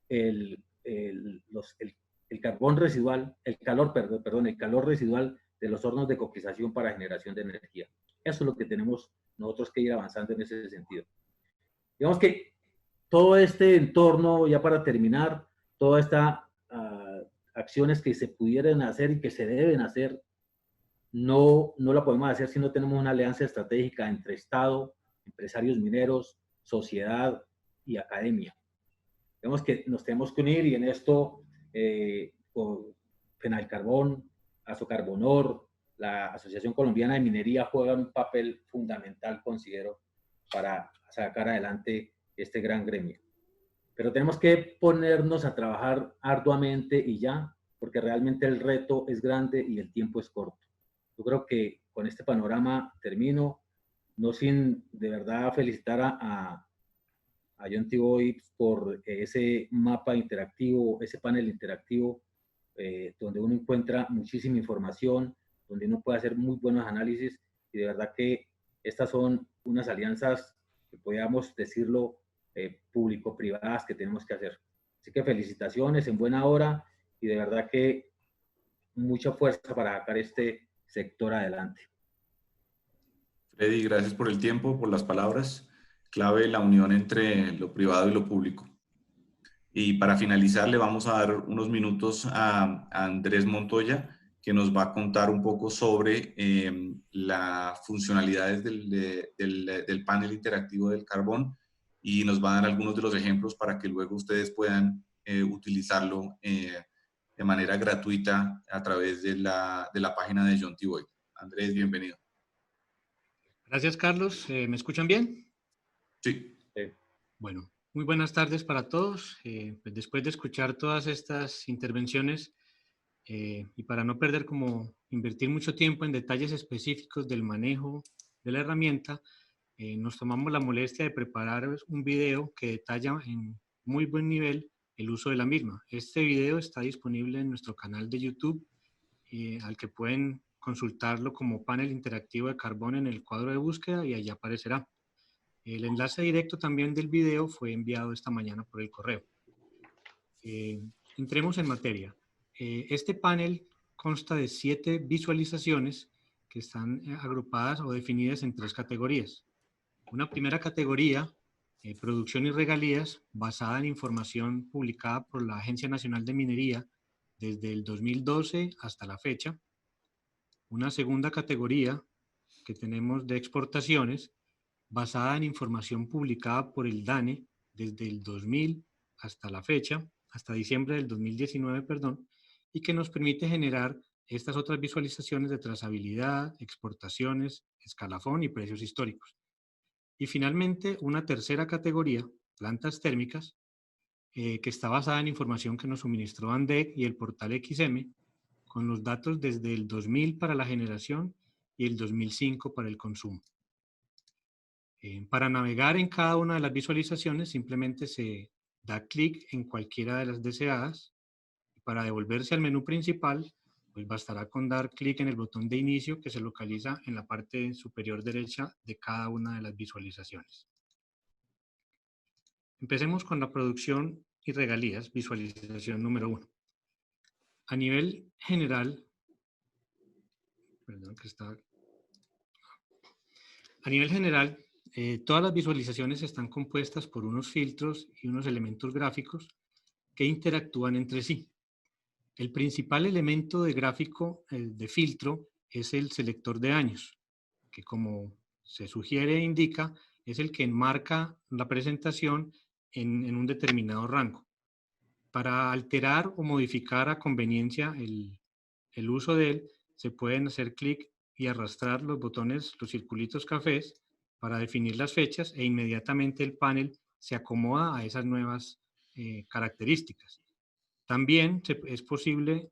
el carbón residual, el calor residual de los hornos de coquización para generación de energía. Eso es lo que tenemos nosotros que ir avanzando en ese sentido. Digamos que todo este entorno, ya para terminar, todas estas acciones que se pudieran hacer y que se deben hacer, no la podemos hacer si no tenemos una alianza estratégica entre Estado, empresarios mineros, sociedad y academia. Digamos que nos tenemos que unir y en esto Fenalcarbón, Azocarbonor, la Asociación Colombiana de Minería juegan un papel fundamental, considero, para sacar adelante este gran gremio. Pero tenemos que ponernos a trabajar arduamente y ya, porque realmente el reto es grande y el tiempo es corto. Yo creo que con este panorama termino, no sin de verdad felicitar a John T. Boyd por ese mapa interactivo, ese panel interactivo, donde uno encuentra muchísima información, donde uno puede hacer muy buenos análisis, y de verdad que estas son unas alianzas que podríamos decirlo público-privadas que tenemos que hacer. Así que felicitaciones, en buena hora, y de verdad que mucha fuerza para sacar este sector adelante. Freddy, gracias por el tiempo, por las palabras. Clave la unión entre lo privado y lo público. Y para finalizar, le vamos a dar unos minutos a Andrés Montoya, que nos va a contar un poco sobre las funcionalidades del panel interactivo del carbón, y nos va a dar algunos de los ejemplos para que luego ustedes puedan utilizarlo de manera gratuita a través de la página de John T. Boyd. Andrés, bienvenido. Gracias, Carlos. ¿Me escuchan bien? Sí. Bueno, muy buenas tardes para todos. Pues después de escuchar todas estas intervenciones y para no perder invertir mucho tiempo en detalles específicos del manejo de la herramienta, nos tomamos la molestia de preparar un video que detalla en muy buen nivel el uso de la misma. Este video está disponible en nuestro canal de YouTube, al que pueden consultarlo como panel interactivo de carbón en el cuadro de búsqueda, y allá aparecerá. El enlace directo también del video fue enviado esta mañana por el correo. Entremos en materia. Este panel consta de 7 visualizaciones que están agrupadas o definidas en 3 categorías. Una primera categoría, producción y regalías, basada en información publicada por la Agencia Nacional de Minería desde el 2012 hasta la fecha. Una segunda categoría que tenemos de exportaciones, basada en información publicada por el DANE desde el 2000 hasta la fecha, hasta diciembre del 2019, perdón, y que nos permite generar estas otras visualizaciones de trazabilidad, exportaciones, escalafón y precios históricos. Y finalmente, una tercera categoría, plantas térmicas, que está basada en información que nos suministró ANDEC y el portal XM, con los datos desde el 2000 para la generación y el 2005 para el consumo. Para navegar en cada una de las visualizaciones, simplemente se da clic en cualquiera de las deseadas. Para devolverse al menú principal, pues bastará con dar clic en el botón de inicio, que se localiza en la parte superior derecha de cada una de las visualizaciones. Empecemos con la producción y regalías, visualización número 1. A nivel general, todas las visualizaciones están compuestas por unos filtros y unos elementos gráficos que interactúan entre sí. El principal elemento de gráfico de filtro es el selector de años, que como se sugiere e indica, es el que enmarca la presentación en un determinado rango. Para alterar o modificar a conveniencia el uso de él, se pueden hacer clic y arrastrar los botones, los circulitos cafés, para definir las fechas, e inmediatamente el panel se acomoda a esas nuevas características. También es posible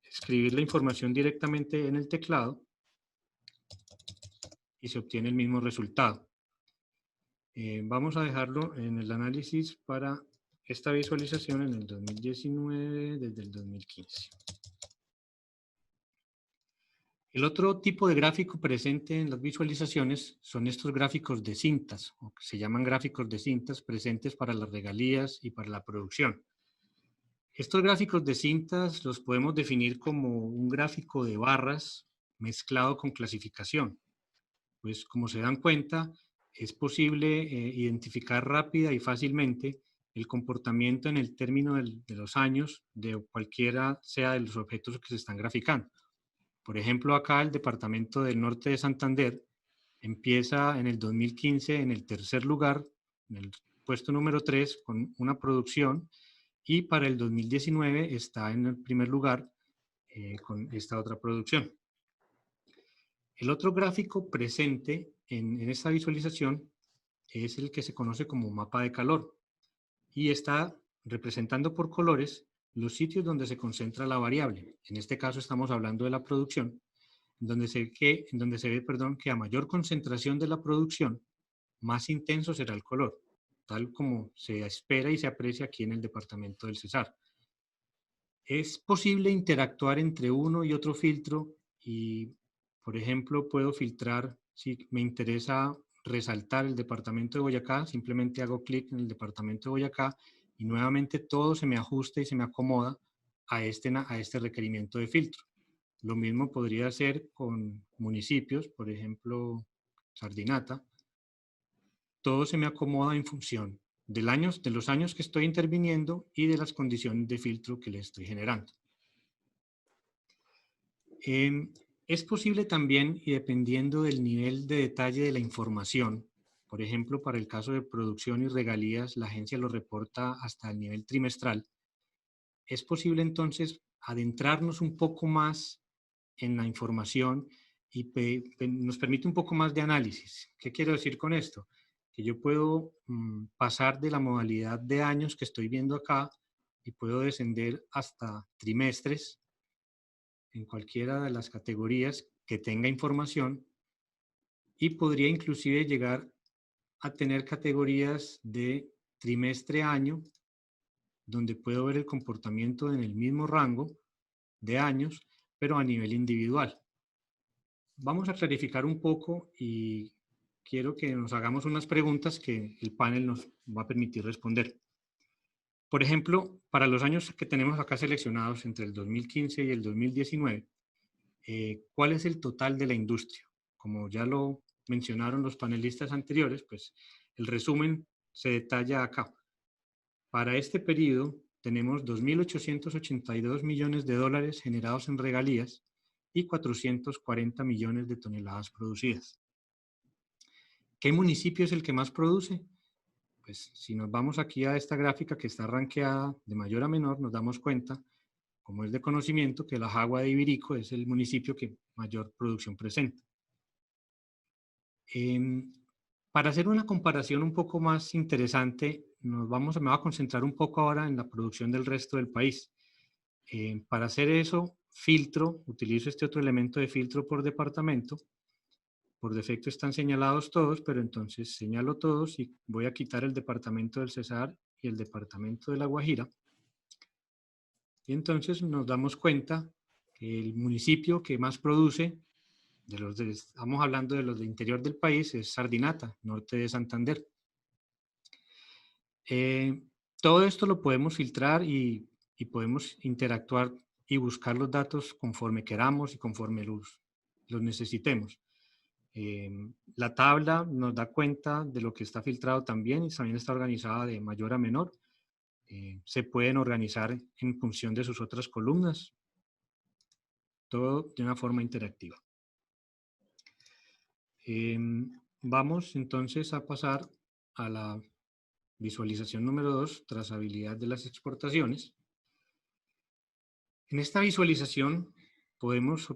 escribir la información directamente en el teclado y se obtiene el mismo resultado. Vamos a dejarlo en el análisis para esta visualización en el 2019 desde el 2015. El otro tipo de gráfico presente en las visualizaciones son estos gráficos de cintas, o que se llaman gráficos de cintas, presentes para las regalías y para la producción. Estos gráficos de cintas los podemos definir como un gráfico de barras mezclado con clasificación. Pues como se dan cuenta, es posible identificar rápida y fácilmente el comportamiento en el término de los años de cualquiera sea de los objetos que se están graficando. Por ejemplo, acá el departamento del norte de Santander empieza en el 2015 en el tercer lugar, en el puesto número 3, con una producción, y para el 2019 está en el primer lugar con esta otra producción. El otro gráfico presente en esta visualización es el que se conoce como mapa de calor, y está representando por colores los sitios donde se concentra la variable. En este caso estamos hablando de la producción, en donde se ve que a mayor concentración de la producción, más intenso será el color, tal como se espera y se aprecia aquí en el departamento del Cesar. Es posible interactuar entre uno y otro filtro y, por ejemplo, puedo filtrar, si me interesa resaltar el departamento de Boyacá, simplemente hago clic en el departamento de Boyacá y nuevamente todo se me ajusta y se me acomoda a este requerimiento de filtro. Lo mismo podría hacer con municipios, por ejemplo, Sardinata. Todo se me acomoda en función de los años que estoy interviniendo y de las condiciones de filtro que le estoy generando. Es posible también, y dependiendo del nivel de detalle de la información, por ejemplo, para el caso de producción y regalías, la agencia lo reporta hasta el nivel trimestral. Es posible entonces adentrarnos un poco más en la información y nos permite un poco más de análisis. ¿Qué quiero decir con esto? Que yo puedo pasar de la modalidad de años que estoy viendo acá y puedo descender hasta trimestres en cualquiera de las categorías que tenga información, y podría inclusive llegar a tener categorías de trimestre a año, donde puedo ver el comportamiento en el mismo rango de años, pero a nivel individual. Vamos a clarificar un poco y quiero que nos hagamos unas preguntas que el panel nos va a permitir responder. Por ejemplo, para los años que tenemos acá seleccionados entre el 2015 y el 2019, ¿cuál es el total de la industria? Como ya lo mencionaron los panelistas anteriores, pues el resumen se detalla acá. Para este periodo tenemos 2.882 millones de dólares generados en regalías y 440 millones de toneladas producidas. ¿Qué municipio es el que más produce? Pues si nos vamos aquí a esta gráfica que está rankeada de mayor a menor, nos damos cuenta, como es de conocimiento, que la Jagua de Ibirico es el municipio que mayor producción presenta. Para hacer una comparación un poco más interesante, me voy a concentrar un poco ahora en la producción del resto del país. Para hacer eso, utilizo este otro elemento de filtro por departamento. Por defecto están señalados todos, pero entonces señalo todos y voy a quitar el departamento del Cesar y el departamento de La Guajira. Y entonces nos damos cuenta que el municipio que más produce, estamos hablando de los del interior del país, es Sardinata, norte de Santander. Todo esto lo podemos filtrar y podemos interactuar y buscar los datos conforme queramos y conforme los necesitemos. La tabla nos da cuenta de lo que está filtrado también y también está organizada de mayor a menor. Se pueden organizar en función de sus otras columnas, todo de una forma interactiva. Vamos entonces a pasar a la visualización número 2, trazabilidad de las exportaciones. En esta visualización podemos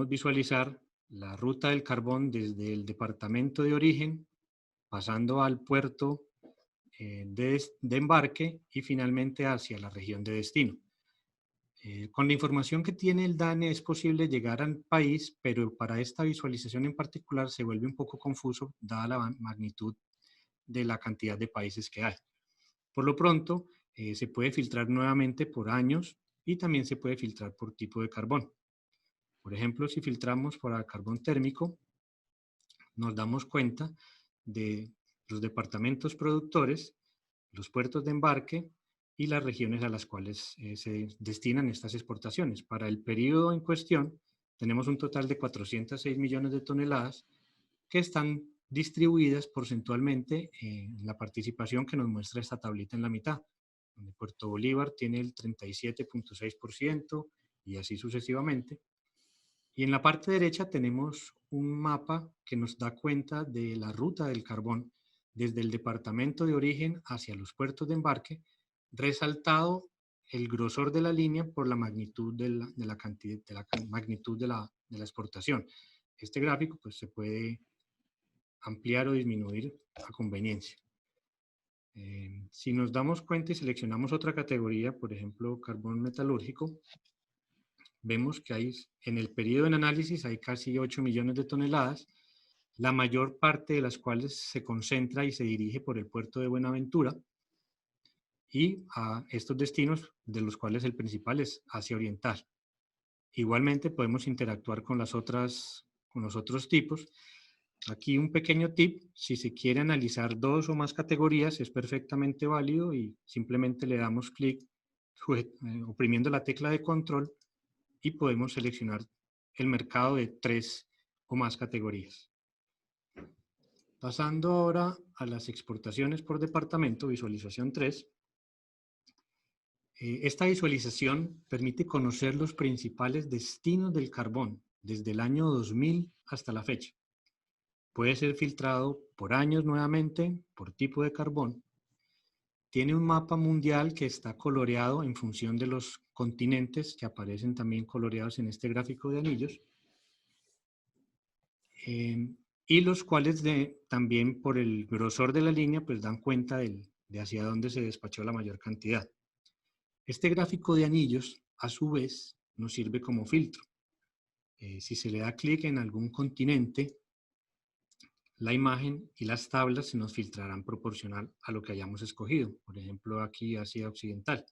visualizar la ruta del carbón desde el departamento de origen, pasando al puerto de embarque y finalmente hacia la región de destino. Con la información que tiene el DANE es posible llegar al país, pero para esta visualización en particular se vuelve un poco confuso dada la magnitud de la cantidad de países que hay. Por lo pronto, se puede filtrar nuevamente por años y también se puede filtrar por tipo de carbón. Por ejemplo, si filtramos para carbón térmico, nos damos cuenta de los departamentos productores, los puertos de embarque y las regiones a las cuales se destinan estas exportaciones. Para el periodo en cuestión, tenemos un total de 406 millones de toneladas que están distribuidas porcentualmente en la participación que nos muestra esta tablita en la mitad, donde Puerto Bolívar tiene el 37.6% y así sucesivamente. Y en la parte derecha tenemos un mapa que nos da cuenta de la ruta del carbón desde el departamento de origen hacia los puertos de embarque, resaltado el grosor de la línea por la magnitud de la magnitud de la exportación. Este gráfico pues, se puede ampliar o disminuir a conveniencia. Si nos damos cuenta y seleccionamos otra categoría, por ejemplo, carbón metalúrgico, vemos que hay, en el periodo de análisis hay casi 8 millones de toneladas, la mayor parte de las cuales se concentra y se dirige por el puerto de Buenaventura y a estos destinos, de los cuales el principal es Asia Oriental. Igualmente podemos interactuar con los otros tipos Aquí un pequeño tip: si se quiere analizar 2 o más categorías, es perfectamente válido y simplemente le damos clic oprimiendo la tecla de control y podemos seleccionar el mercado de 3 o más categorías. Pasando ahora a las exportaciones por departamento, visualización 3. Esta visualización permite conocer los principales destinos del carbón desde el año 2000 hasta la fecha. Puede ser filtrado por años nuevamente, por tipo de carbón. Tiene un mapa mundial que está coloreado en función de los continentes que aparecen también coloreados en este gráfico de anillos. Y los cuales también por el grosor de la línea pues dan cuenta de hacia dónde se despachó la mayor cantidad. Este gráfico de anillos, a su vez, nos sirve como filtro. Si se le da clic en algún continente, la imagen y las tablas se nos filtrarán proporcional a lo que hayamos escogido. Por ejemplo, aquí Asia Occidental.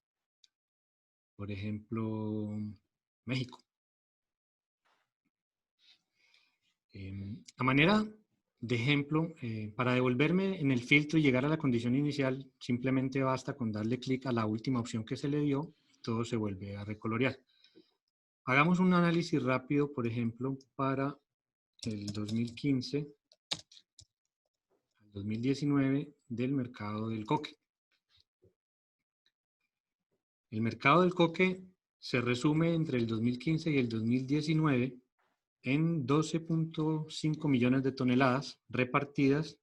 Por ejemplo, México. A manera de ejemplo, para devolverme en el filtro y llegar a la condición inicial, simplemente basta con darle clic a la última opción que se le dio y todo se vuelve a recolorear. Hagamos un análisis rápido, por ejemplo, para el 2015 al 2019 del mercado del coque. El mercado del coque se resume entre el 2015 y el 2019 en 12.5 millones de toneladas repartidas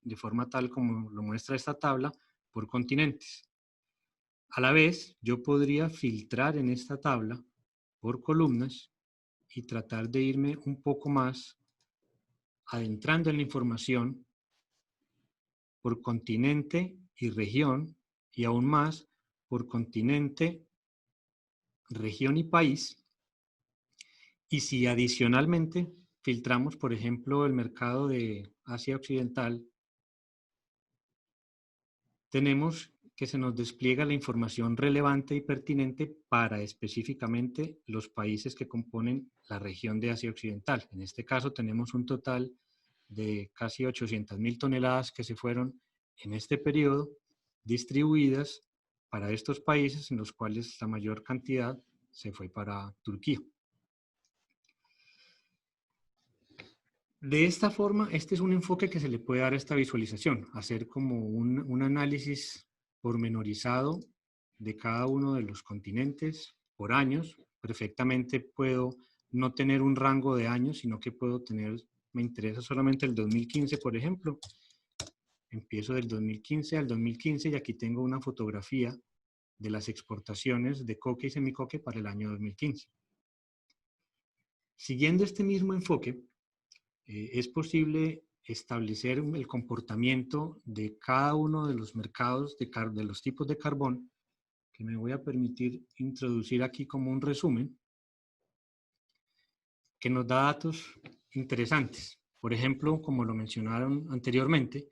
de forma tal como lo muestra esta tabla por continentes. A la vez, yo podría filtrar en esta tabla por columnas y tratar de irme un poco más adentrando en la información por continente y región, y aún más por continente, región y país. Y si adicionalmente filtramos, por ejemplo, el mercado de Asia Occidental, tenemos que se nos despliega la información relevante y pertinente para específicamente los países que componen la región de Asia Occidental. En este caso tenemos un total de casi 800.000 toneladas que se fueron en este periodo distribuidas para estos países, en los cuales la mayor cantidad se fue para Turquía. De esta forma, este es un enfoque que se le puede dar a esta visualización, hacer como un análisis pormenorizado de cada uno de los continentes por años. Perfectamente puedo no tener un rango de años, sino que puedo tener, me interesa solamente el 2015, por ejemplo. Empiezo del 2015 al 2015 y aquí tengo una fotografía de las exportaciones de coque y semicoque para el año 2015. Siguiendo este mismo enfoque, es posible establecer el comportamiento de cada uno de los mercados de los tipos de carbón, que me voy a permitir introducir aquí como un resumen, que nos da datos interesantes. Por ejemplo, como lo mencionaron anteriormente,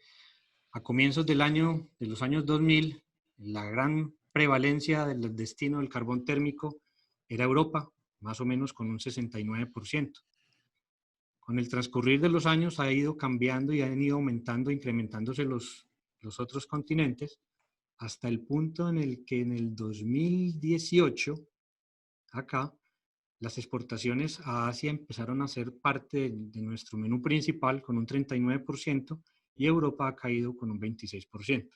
a comienzos de los años 2000, la gran prevalencia del destino del carbón térmico era Europa, más o menos con un 69%. Con el transcurrir de los años ha ido cambiando y han ido aumentando, incrementándose los otros continentes, hasta el punto en el que en el 2018, acá, las exportaciones a Asia empezaron a ser parte de nuestro menú principal con un 39% y Europa ha caído con un 26%.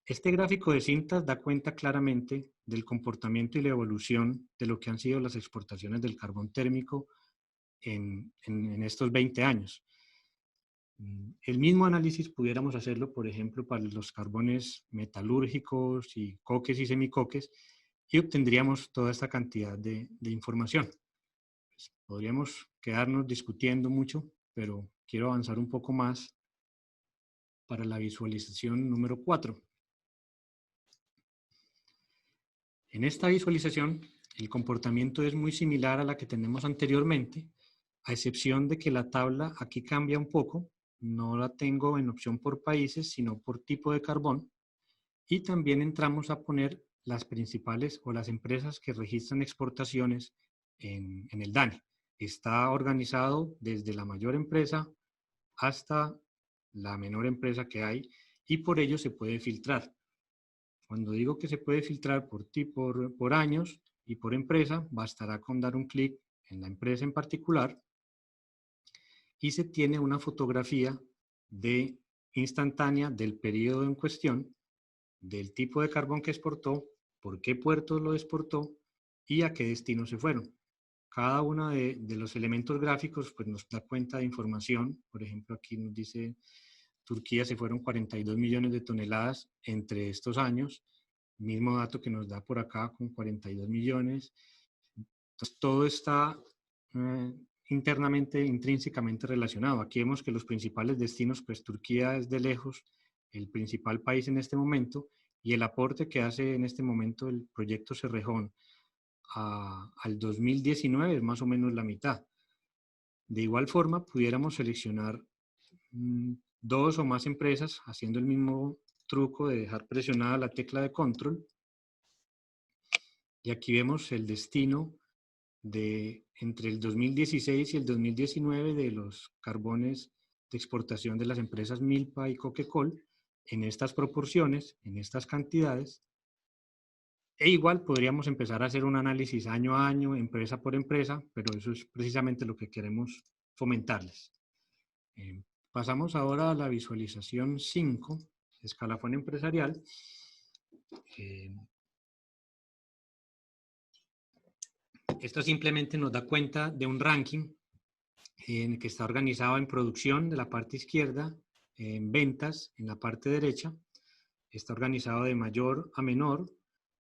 Este gráfico de cintas da cuenta claramente del comportamiento y la evolución de lo que han sido las exportaciones del carbón térmico en estos 20 años. El mismo análisis pudiéramos hacerlo, por ejemplo, para los carbones metalúrgicos y coques y semicoques, y obtendríamos toda esta cantidad de información. Pues podríamos quedarnos discutiendo mucho, pero quiero avanzar un poco más para la visualización número 4. En esta visualización, el comportamiento es muy similar a la que tenemos anteriormente, a excepción de que la tabla aquí cambia un poco. No la tengo en opción por países, sino por tipo de carbón. Y también entramos a poner las principales o las empresas que registran exportaciones en el DANE. Está organizado desde la mayor empresa hasta la menor empresa que hay, y por ello se puede filtrar. Cuando digo que se puede filtrar por años y por empresa, bastará con dar un clic en la empresa en particular y se tiene una fotografía instantánea del periodo en cuestión, del tipo de carbón que exportó, por qué puertos lo exportó y a qué destino se fueron. Cada uno de los elementos gráficos pues, nos da cuenta de información. Por ejemplo, aquí nos dice Turquía se fueron 42 millones de toneladas entre estos años. Mismo dato que nos da por acá con 42 millones. Entonces, todo está internamente, intrínsecamente relacionado. Aquí vemos que los principales destinos, pues Turquía es de lejos el principal país en este momento, y el aporte que hace en este momento el proyecto Cerrejón al 2019 es más o menos la mitad. De igual forma, pudiéramos seleccionar 2 o más empresas haciendo el mismo truco de dejar presionada la tecla de control. Y aquí vemos el destino entre el 2016 y el 2019 de los carbones de exportación de las empresas Milpa y Coquecol en estas proporciones, en estas cantidades. E igual podríamos empezar a hacer un análisis año a año, empresa por empresa, pero eso es precisamente lo que queremos fomentarles. Pasamos ahora a la visualización 5, escalafón empresarial. Esto simplemente nos da cuenta de un ranking en el que está organizado en producción de la parte izquierda, en ventas en la parte derecha. Está organizado de mayor a menor.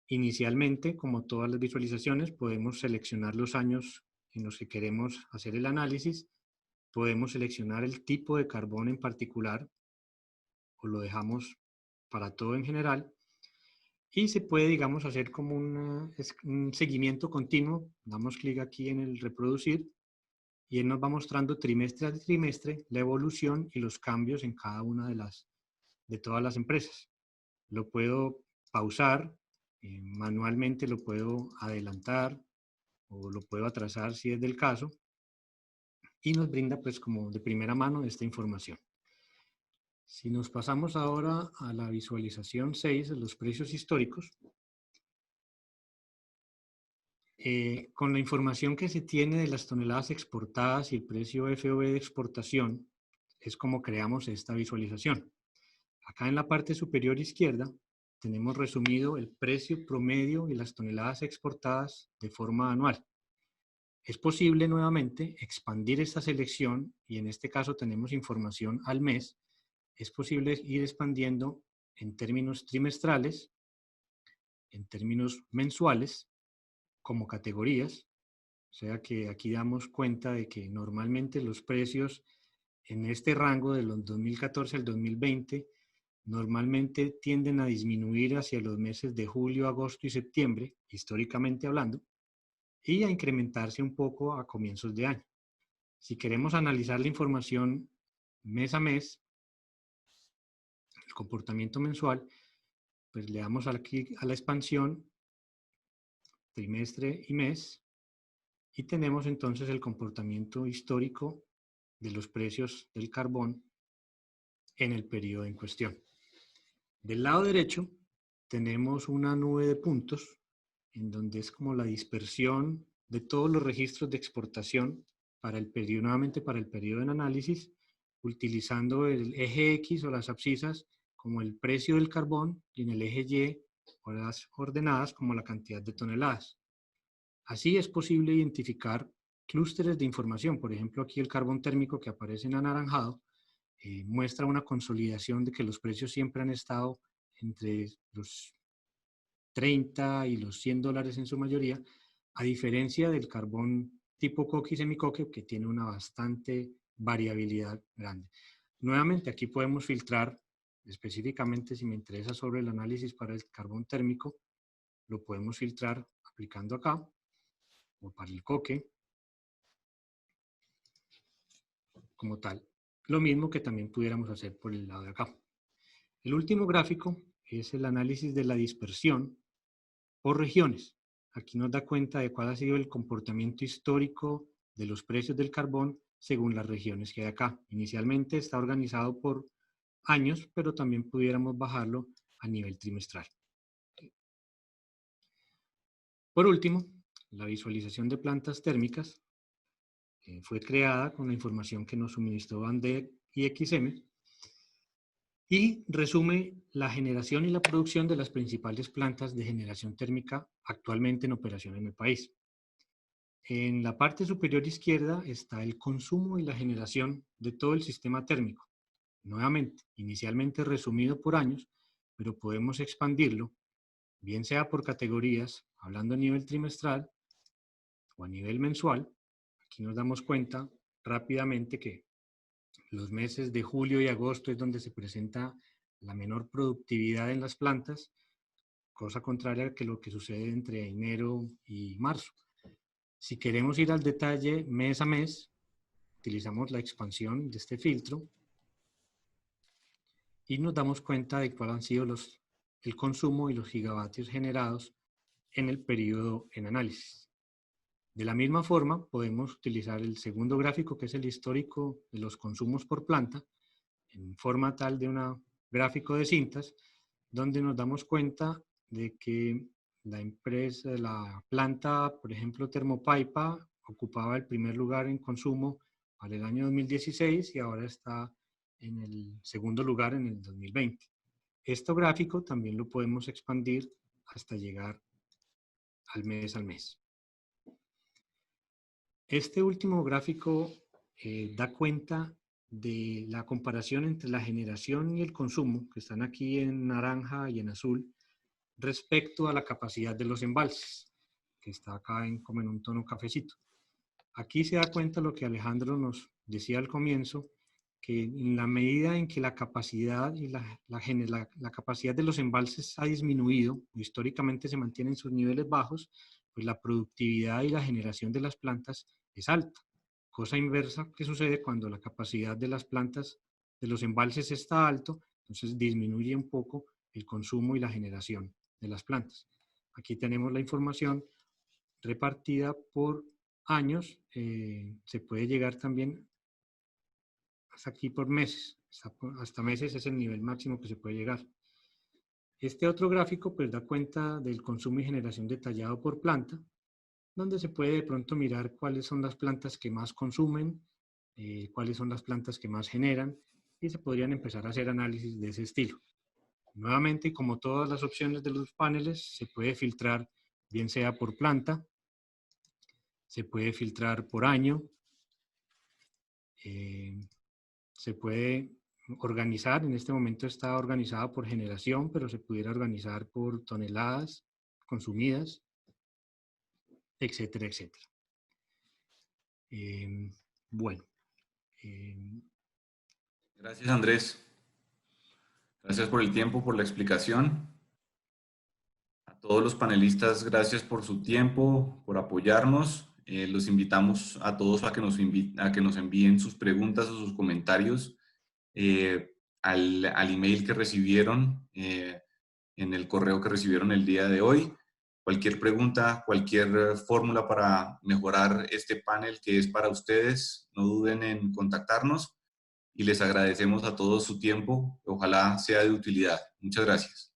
Inicialmente, como todas las visualizaciones, podemos seleccionar los años en los que queremos hacer el análisis. Podemos seleccionar el tipo de carbón en particular o lo dejamos para todo en general. Y se puede, digamos, hacer como un seguimiento continuo. Damos clic aquí en el reproducir y él nos va mostrando trimestre a trimestre la evolución y los cambios en cada una de todas las empresas. Lo puedo pausar, manualmente lo puedo adelantar o lo puedo atrasar si es del caso, y nos brinda pues como de primera mano esta información. Si nos pasamos ahora a la visualización 6 de los precios históricos, con la información que se tiene de las toneladas exportadas y el precio FOB de exportación, es como creamos esta visualización. Acá en la parte superior izquierda tenemos resumido el precio promedio y las toneladas exportadas de forma anual. Es posible nuevamente expandir esta selección y en este caso tenemos información al mes. Es posible ir expandiendo en términos trimestrales, en términos mensuales, como categorías. O sea que aquí damos cuenta de que normalmente los precios en este rango de los 2014 al 2020 normalmente tienden a disminuir hacia los meses de julio, agosto y septiembre, históricamente hablando, y a incrementarse un poco a comienzos de año. Si queremos analizar la información mes a mes, el comportamiento mensual, pues le damos clic a la expansión, trimestre y mes, y tenemos entonces el comportamiento histórico de los precios del carbón en el periodo en cuestión. Del lado derecho tenemos una nube de puntos en donde es como la dispersión de todos los registros de exportación para el periodo, nuevamente para el periodo en análisis, utilizando el eje X o las abscisas como el precio del carbón y en el eje Y o las ordenadas como la cantidad de toneladas. Así es posible identificar clústeres de información. Por ejemplo, aquí el carbón térmico que aparece en anaranjado muestra una consolidación de que los precios siempre han estado entre los 30 y los $100 en su mayoría, a diferencia del carbón tipo coque y semicoque, que tiene una bastante variabilidad grande. Nuevamente, aquí podemos filtrar, específicamente si me interesa sobre el análisis para el carbón térmico, lo podemos filtrar aplicando acá, o para el coque, como tal. Lo mismo que también pudiéramos hacer por el lado de acá. El último gráfico es el análisis de la dispersión por regiones. Aquí nos da cuenta de cuál ha sido el comportamiento histórico de los precios del carbón según las regiones que hay acá. Inicialmente está organizado por años, pero también pudiéramos bajarlo a nivel trimestral. Por último, la visualización de plantas térmicas fue creada con la información que nos suministró ANDE y XM y resume la generación y la producción de las principales plantas de generación térmica actualmente en operación en el país. En la parte superior izquierda está el consumo y la generación de todo el sistema térmico. Nuevamente, inicialmente resumido por años, pero podemos expandirlo, bien sea por categorías, hablando a nivel trimestral o a nivel mensual. Aquí nos damos cuenta rápidamente que los meses de julio y agosto es donde se presenta la menor productividad en las plantas, cosa contraria a lo que sucede entre enero y marzo. Si queremos ir al detalle mes a mes, utilizamos la expansión de este filtro y nos damos cuenta de cuál han sido el consumo y los gigavatios generados en el periodo en análisis. De la misma forma, podemos utilizar el segundo gráfico, que es el histórico de los consumos por planta, en forma tal de un gráfico de cintas, donde nos damos cuenta de que la planta, por ejemplo, Termopaipa, ocupaba el primer lugar en consumo para el año 2016 y ahora está en el segundo lugar en el 2020. Este gráfico también lo podemos expandir hasta llegar al mes. Este último gráfico da cuenta de la comparación entre la generación y el consumo, que están aquí en naranja y en azul, respecto a la capacidad de los embalses, que está acá como en un tono cafecito. Aquí se da cuenta lo que Alejandro nos decía al comienzo, que en la medida en que la capacidad y la capacidad de los embalses ha disminuido, o históricamente se mantienen en sus niveles bajos, pues la productividad y la generación de las plantas es alta. Cosa inversa que sucede cuando la capacidad de las plantas, de los embalses está alto, entonces disminuye un poco el consumo y la generación de las plantas. Aquí tenemos la información repartida por años, se puede llegar también hasta aquí por meses, hasta meses es el nivel máximo que se puede llegar. Este otro gráfico pues da cuenta del consumo y generación detallado por planta, donde se puede de pronto mirar cuáles son las plantas que más consumen, cuáles son las plantas que más generan, y se podrían empezar a hacer análisis de ese estilo. Nuevamente, como todas las opciones de los paneles, se puede filtrar bien sea por planta, se puede filtrar por año, se puede organizar, en este momento está organizada por generación, pero se pudiera organizar por toneladas consumidas, etcétera, etcétera. Bueno. Gracias, Andrés. Gracias por el tiempo, por la explicación. A todos los panelistas, gracias por su tiempo, por apoyarnos. Los invitamos a todos a que nos envíen sus preguntas o sus comentarios al email que recibieron, en el correo que recibieron el día de hoy. Cualquier pregunta, cualquier fórmula para mejorar este panel que es para ustedes, no duden en contactarnos y les agradecemos a todos su tiempo. Ojalá sea de utilidad. Muchas gracias.